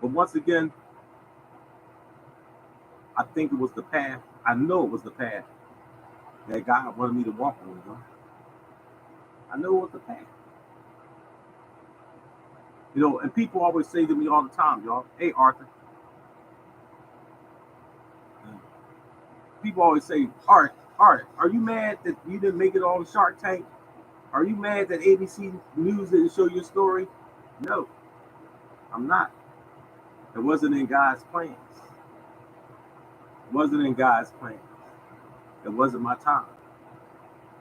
But once again, I think it was the path. I know it was the path that God wanted me to walk on, y'all. I know it was the path. And people always say to me all the time, y'all, hey, Arthur. People always say, Art, are you mad that you didn't make it on Shark Tank? Are you mad that ABC News didn't show your story? No, I'm not. It wasn't in God's plans. It wasn't in God's plans. It wasn't my time.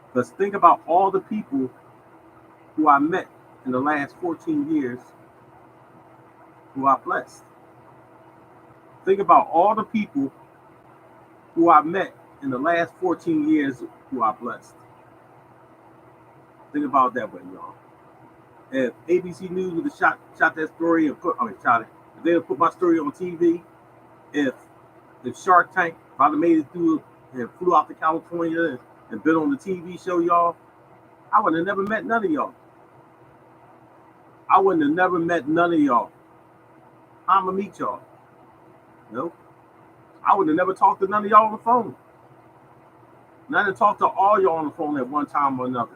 Because think about all the people who I met in the last 14 years who I blessed. Think about all the people who I met in the last 14 years who I blessed. Think about it that way, y'all. If ABC News would have shot that story and if they would put my story on TV, if Shark Tank, if I'd have made it through and flew out to California and been on the TV show, y'all, I would have never met none of y'all. I wouldn't have never met none of y'all. How am I gonna meet y'all? No. I would have never talked to none of y'all on the phone. None to talk to all y'all on the phone at one time or another.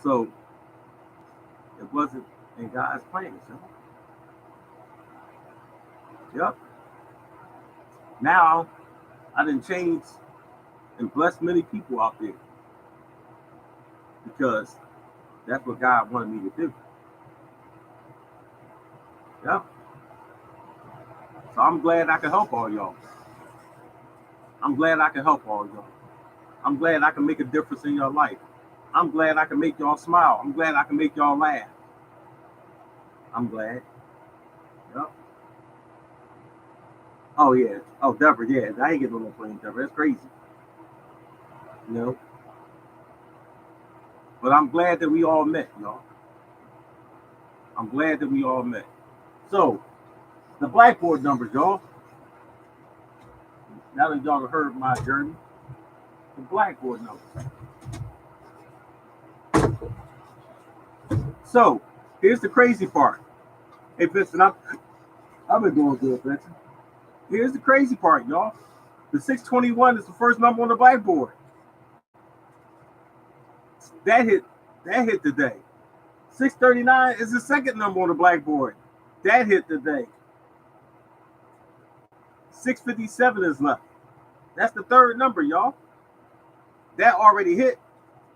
So it wasn't in God's plans, y'all. Yep. Now I didn't change and bless many people out there because that's what God wanted me to do. Yep. So I'm glad I can help all y'all. I'm glad I can help all y'all. I'm glad I can make a difference in your life. I'm glad I can make y'all smile. I'm glad I can make y'all laugh. I'm glad. Yep. Oh, yeah. Oh, Deborah, yeah. I ain't getting on no plane, Deborah. That's crazy. But I'm glad that we all met, y'all. I'm glad that we all met. So, the blackboard numbers, y'all. Now that y'all have heard my journey, the blackboard numbers. So, here's the crazy part. Hey, Vincent, I've been doing good, Vincent. Here's the crazy part, y'all. The 621 is the first number on the blackboard. That hit today. 639 is the second number on the blackboard. That hit today. 657 is left. That's the third number, y'all. That already hit,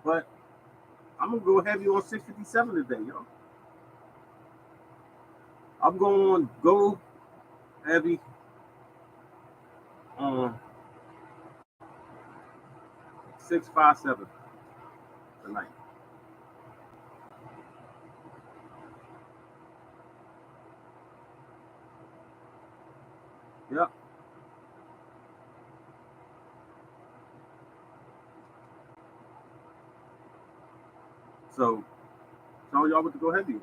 but I'm gonna go heavy on 657 today, y'all. I'm going to go heavy on 657 tonight. Yep. So tell y'all what to go heavy on.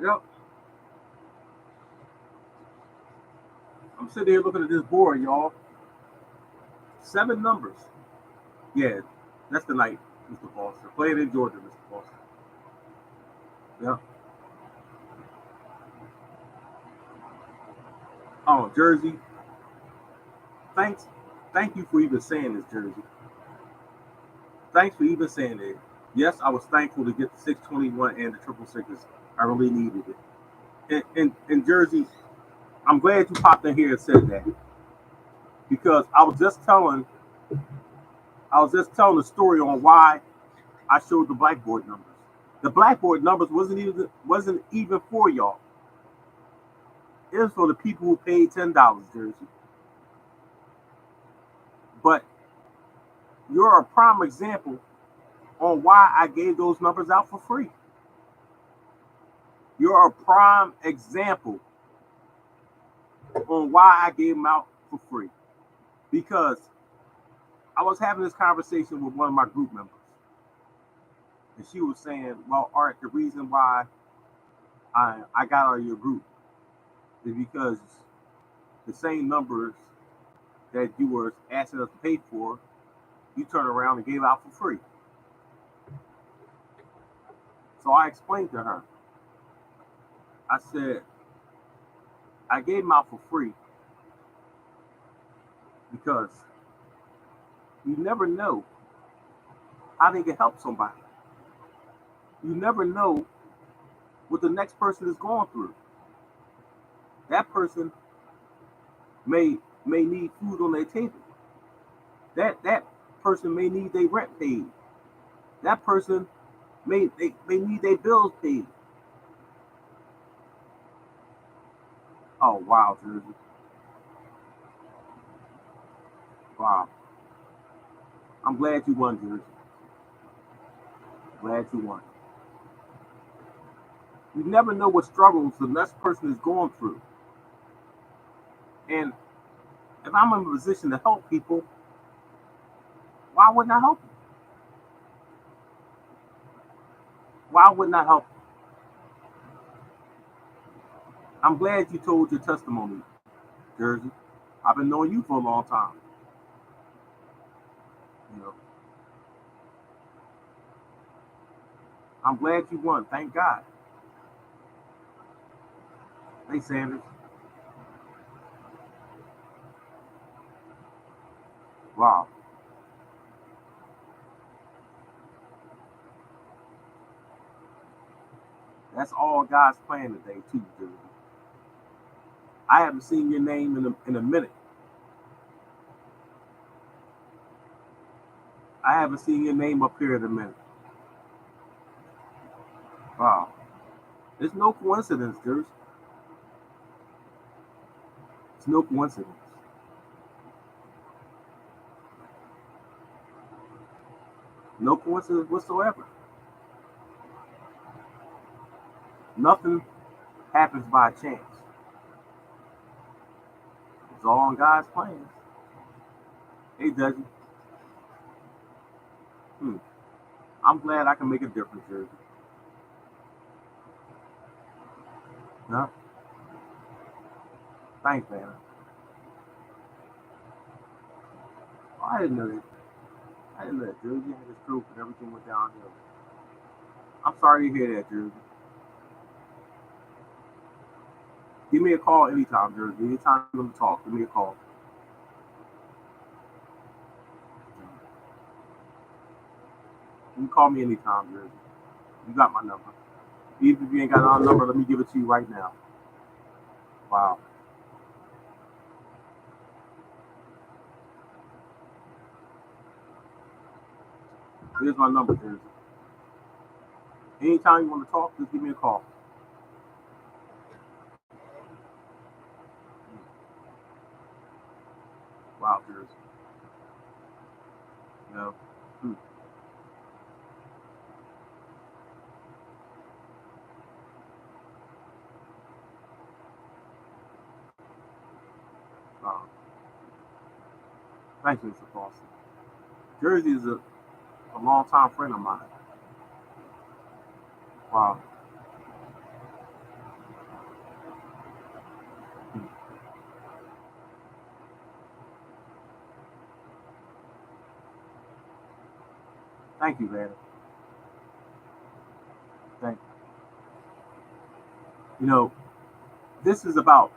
Yep. I'm sitting here looking at this board, y'all. 7 numbers. Yeah, that's the night, Mr. Foster. Play it in Georgia, Mr. Foster. Yep. Oh, Jersey. Thanks. Thank you for even saying this, Jersey. Thanks for even saying it. Yes, I was thankful to get the 621 and the triple sixes. I really needed it. And Jersey, I'm glad you popped in here and said that because I was just telling the story on why I showed the blackboard numbers. The blackboard numbers wasn't even for y'all. It was for the people who paid $10, Jersey. But you're a prime example on why I gave those numbers out for free. You're a prime example on why I gave them out for free. Because I was having this conversation with one of my group members. And she was saying, well, Art, the reason why I got out of your group is because the same numbers that you were asking us to pay for, you turned around and gave out for free. So I explained to her. I said, I gave them out for free because you never know how they can help somebody. You never know what the next person is going through. That person may need food on their table. That person may need their rent paid. That person may need their bills paid. Oh wow, Jersey. Wow. I'm glad you won, Jersey. Glad you won. You never know what struggles the next person is going through. And if I'm in a position to help people, why wouldn't I help them? Why wouldn't I help them? I'm glad you told your testimony, Jersey. I've been knowing you for a long time. You know, I'm glad you won. Thank God. Hey, Sanders. Wow. That's all God's plan today, too, Jersey. I haven't seen your name in a minute. I haven't seen your name up here in a minute. Wow. It's no coincidence, Jersey. It's no coincidence. No coincidence whatsoever. Nothing happens by chance. It's all on God's plans. Hey, Dougie. Hmm. I'm glad I can make a difference, Jersey. No? Thanks, man. Oh, I didn't know that. I didn't know that Jersey had a stroke and everything went downhill. I'm sorry to hear that, Jersey. Give me a call anytime, Jersey. Anytime you want to talk, give me a call. You can call me anytime, Jersey. You got my number. Even if you ain't got our number, let me give it to you right now. Wow. Here's my number, Jersey. Anytime you want to talk, just give me a call. Wow, Jersey. You know. Hmm. Uh, Thank you, Mr. Foster. Jersey is a longtime friend of mine. Wow. Hmm. Thank you, man. Thank you. You know, this is about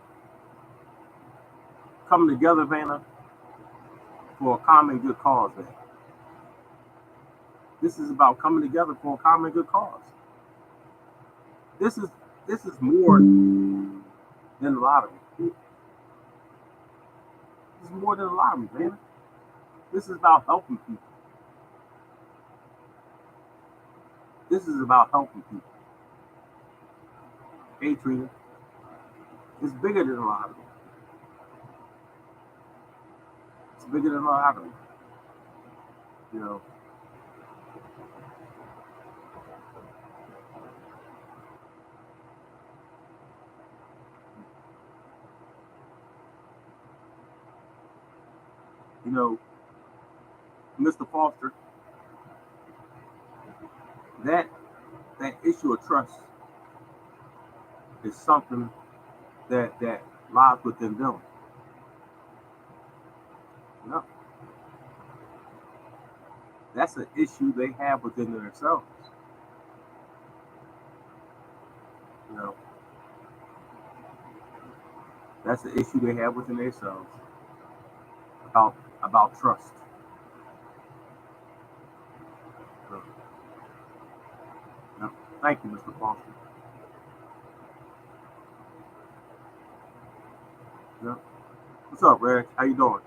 coming together, Vanna, for a common good cause, man. This is about coming together for a common good cause. This is this is more than the lottery. This is more than the lottery, man. This is about helping people. This is about helping people. Hey, Trina, it's bigger than the lottery. It's bigger than the lottery. You know, you know, Mr. Foster, that that issue of trust is something that lies within them. You know, that's an issue they have within themselves. You know, that's the issue they have within themselves about trust. So, you know, thank you, Mr. Foster. You know, what's up, Reg? How you doing?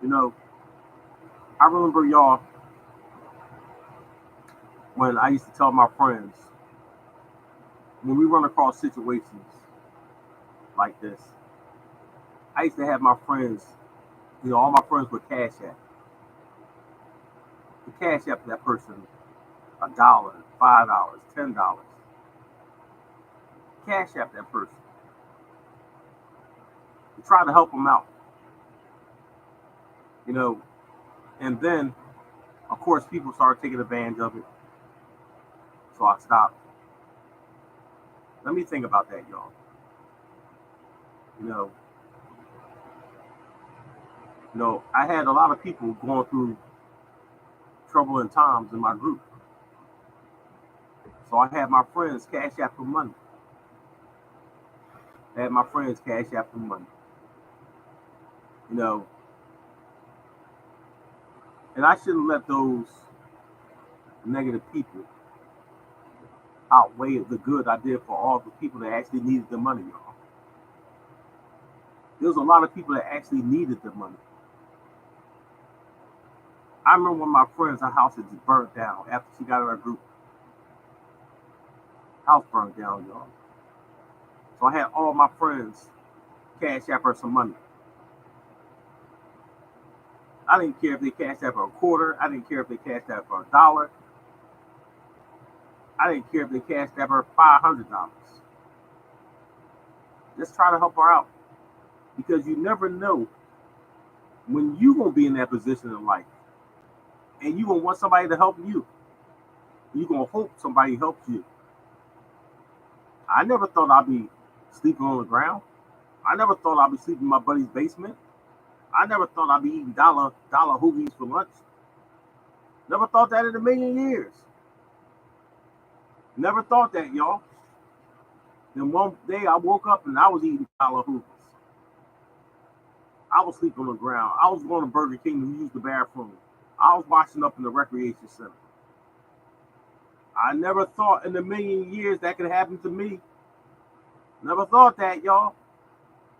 You know, I remember y'all when I used to tell my friends when we run across situations like this. I used to have my friends, all my friends with Cash App. The Cash App to that person $1, $5, $10. Cash App that person. To try to help them out. You know, and then of course people started taking advantage of it. So I stopped. Let me think about that, y'all. You know, I had a lot of people going through troubling times in my group. So I had my friends Cash App for money. I had my friends Cash App for money. You know, and I shouldn't let those negative people outweigh the good I did for all the people that actually needed the money, y'all. There was a lot of people that actually needed the money. I remember when my friend's house had just burnt down after she got in our group. House burned down, y'all. So I had all my friends Cash App her some money. I didn't care if they Cash App her a quarter. I didn't care if they Cash App her $1. I didn't care if they Cash App her $500. Just try to help her out because you never know when you gonna be in that position in life, and you gonna want somebody to help you. You gonna hope somebody helps you. I never thought I'd be sleeping on the ground. I never thought I'd be sleeping in my buddy's basement. I never thought I'd be eating dollar hoagies for lunch. Never thought that in a million years. Never thought that, y'all. Then one day I woke up and I was eating dollar hoagies. I was sleeping on the ground. I was going to Burger King to use the bathroom. I was watching up in the recreation center. I never thought in a million years that could happen to me. Never thought that, y'all.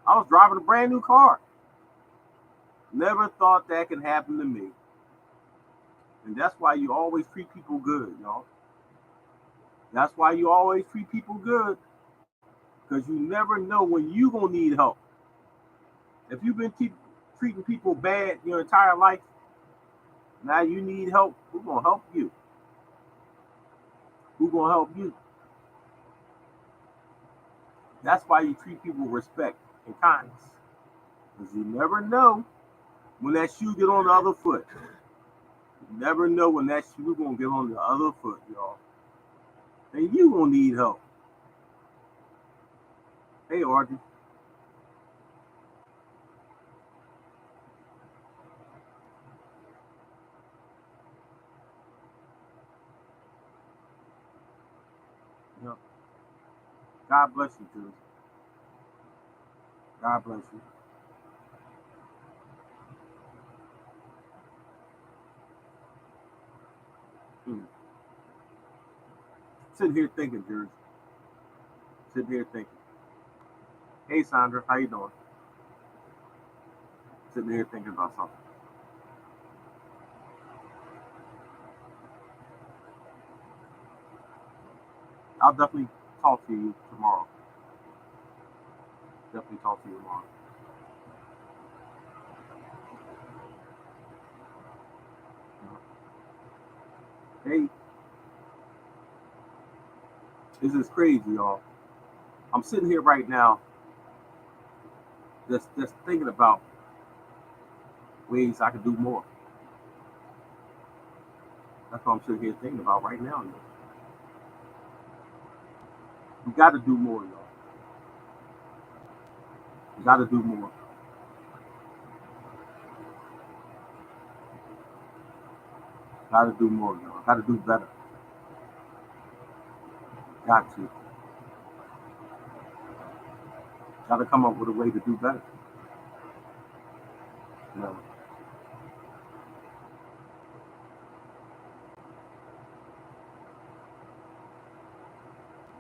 I was driving a brand new car. Never thought that could happen to me. And that's why you always treat people good, y'all. That's why you always treat people good. Because you never know when you're going to need help. If you've been treating people bad your entire life, now you need help, who's going to help you? Who's going to help you? That's why you treat people with respect and kindness. Because you never know when that shoe get on the other foot. You never know when that shoe going to get on the other foot, y'all. And you going to need help. Hey, Audrey. Yeah. God bless you, Jules. God bless you. Sitting here thinking, Jules. Sitting here thinking. Hey, Sandra, how you doing? Sitting here thinking about something. I'll definitely talk to you tomorrow. Definitely talk to you tomorrow. Hey, this is crazy, y'all. I'm sitting here right now, just thinking about ways I could do more. That's what I'm sitting here thinking about right now. Y'all. You got to do more, y'all. You got to do more. Got to do more, y'all. Got to do better. Got to. Got to come up with a way to do better. You know.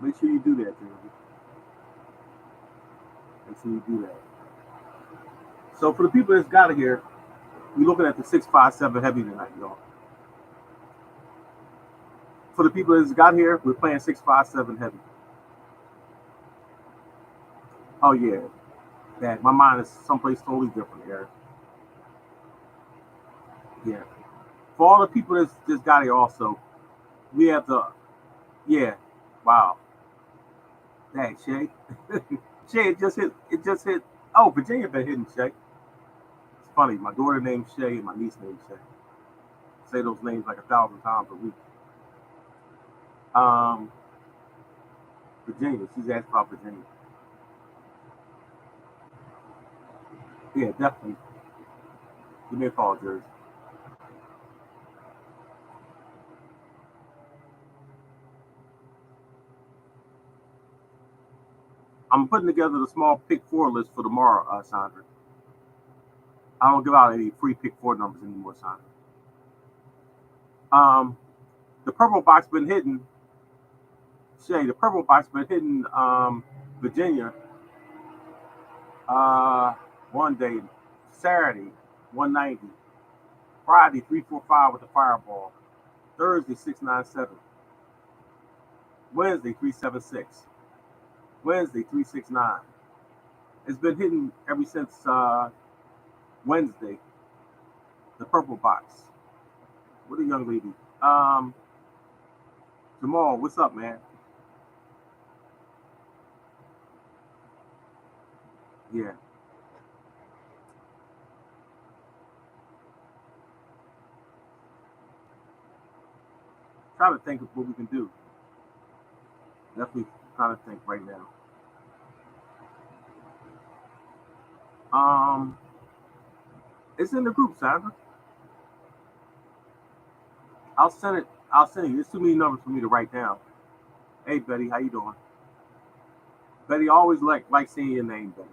Make sure you do that, Jeremy. Make sure you do that. So for the people that's got it here, we're looking at the 657 heavy tonight, y'all. For the people that's got here, we're playing 657 heavy. Oh yeah, that my mind is someplace totally different, Eric. Yeah. For all the people that's just got here, also, we have the yeah. Wow, dang Shay. Shay, it just hit. It just hit. Oh, Virginia been hitting Shay. It's funny. My daughter named Shay and my niece named Shay. Say those names like 1,000 times a week. Um, Virginia. She's asked about Virginia. Yeah, definitely. Give me a call, Jersey. I'm putting together the small pick four list for tomorrow, Sandra. I don't give out any free pick four numbers anymore, Sandra. Um, the purple box been hitting. Shay, the purple box been hitting Virginia uh, one day, Saturday 190, Friday 345 with the fireball, Thursday 697, Wednesday 376, Wednesday 369. It's been hitting ever since Wednesday. The purple box. What a young lady. Um, Jamal, what's up, man? Yeah. Try to think of what we can do. Definitely trying to think right now. Um, it's in the group, Sandra. I'll send it. I'll send you. There's too many numbers for me to write down. Hey, Betty, how you doing? Betty, always like seeing your name, Betty.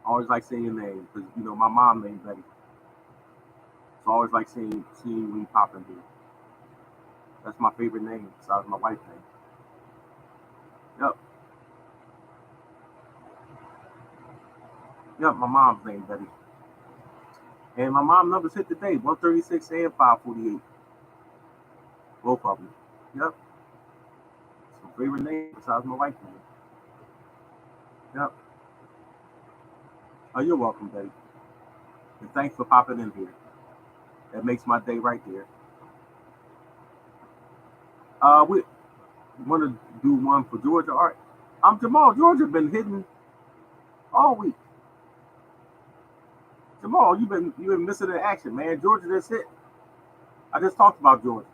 Always like seeing your name because my mom named Betty. It's always like seeing me pop in here. That's my favorite name besides my wife's name. Yep. Yep, my mom's name, Betty. And my mom numbers hit today, 136 and 548. Both of them. Yep. It's my favorite name besides my wife's name. Yep. Oh, you're welcome, Betty. And thanks for popping in here. That makes my day right there. We want to do one for Georgia Art. I'm Jamal. Georgia been hitting all week. Jamal, you've been missing in action, man. Georgia just hit. I just talked about Georgia.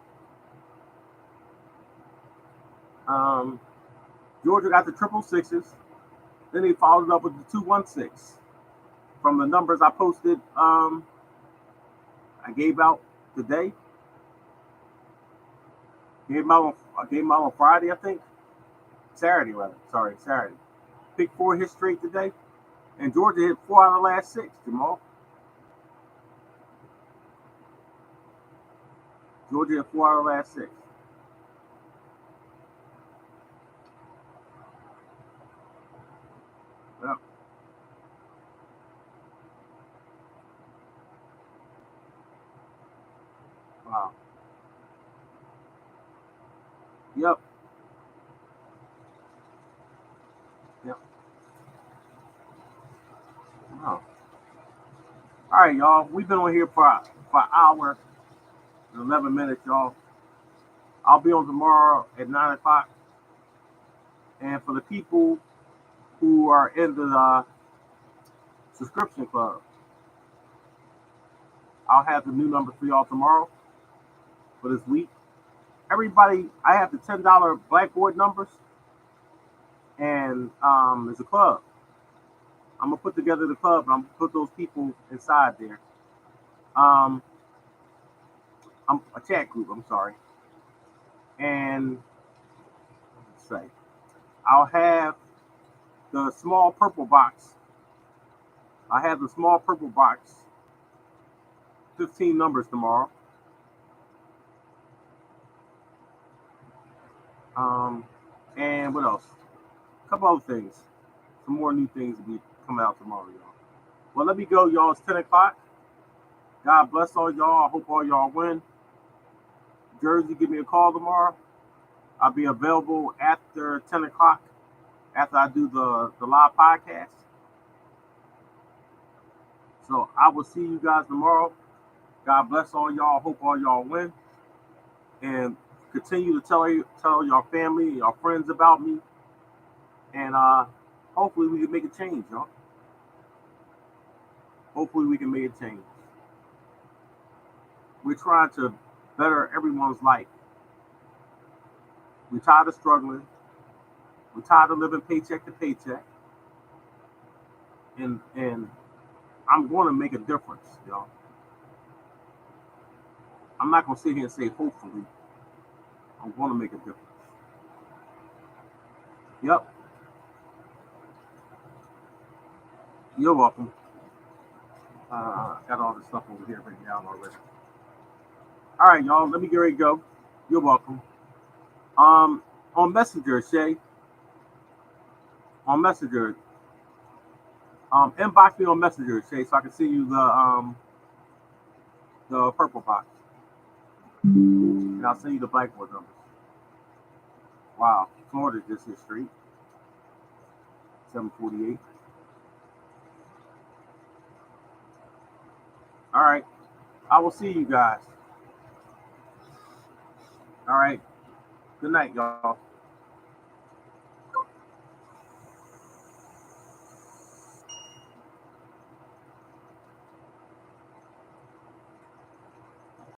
Georgia got the triple sixes. Then they followed up with the 216 from the numbers I posted. I gave out today. I gave them out on Friday, I think. Saturday, rather. Sorry, Saturday. Pick 4 hit straight today. And Georgia hit 4 out of the last 6, Jamal. Georgia hit 4 out of the last 6. Yep. Wow. Yep. Yep. Wow. All right, y'all. We've been on here for an hour and 11 minutes, y'all. I'll be on tomorrow at 9 o'clock. And for the people who are in the subscription club, I'll have the new number for y'all tomorrow for this week. Everybody, I have the $10 Blackboard numbers, and there's a club. I'm gonna put together the club, and I'm gonna put those people inside there. I'm a chat group. I'm sorry, and let's say I'll have the small purple box. I have the small purple box. 15 numbers tomorrow. And what else? A couple other things. Some more new things will be coming out tomorrow, y'all. Well, let me go, y'all. It's 10 o'clock. God bless all y'all. I hope all y'all win. Jersey, give me a call tomorrow. I'll be available after 10 o'clock after I do the live podcast. So I will see you guys tomorrow. God bless all y'all. I hope all y'all win. And continue to tell your family, your friends about me. And hopefully we can make a change, y'all. Hopefully we can make a change. We're trying to better everyone's life. We're tired of struggling. We're tired of living paycheck to paycheck. And I'm going to make a difference, y'all. I'm not going to sit here and say hopefully. I'm going to make a difference. Yep. You're welcome. Got all this stuff over here written down already. All right, y'all. Let me get ready to go. You're welcome. On Messenger, Shay. On Messenger. Inbox me on Messenger, Shay, so I can see you the purple box. And I'll send you the Blackboard numbers. Wow. Florida just hit straight. 748. All right. I will see you guys. All right. Good night, y'all.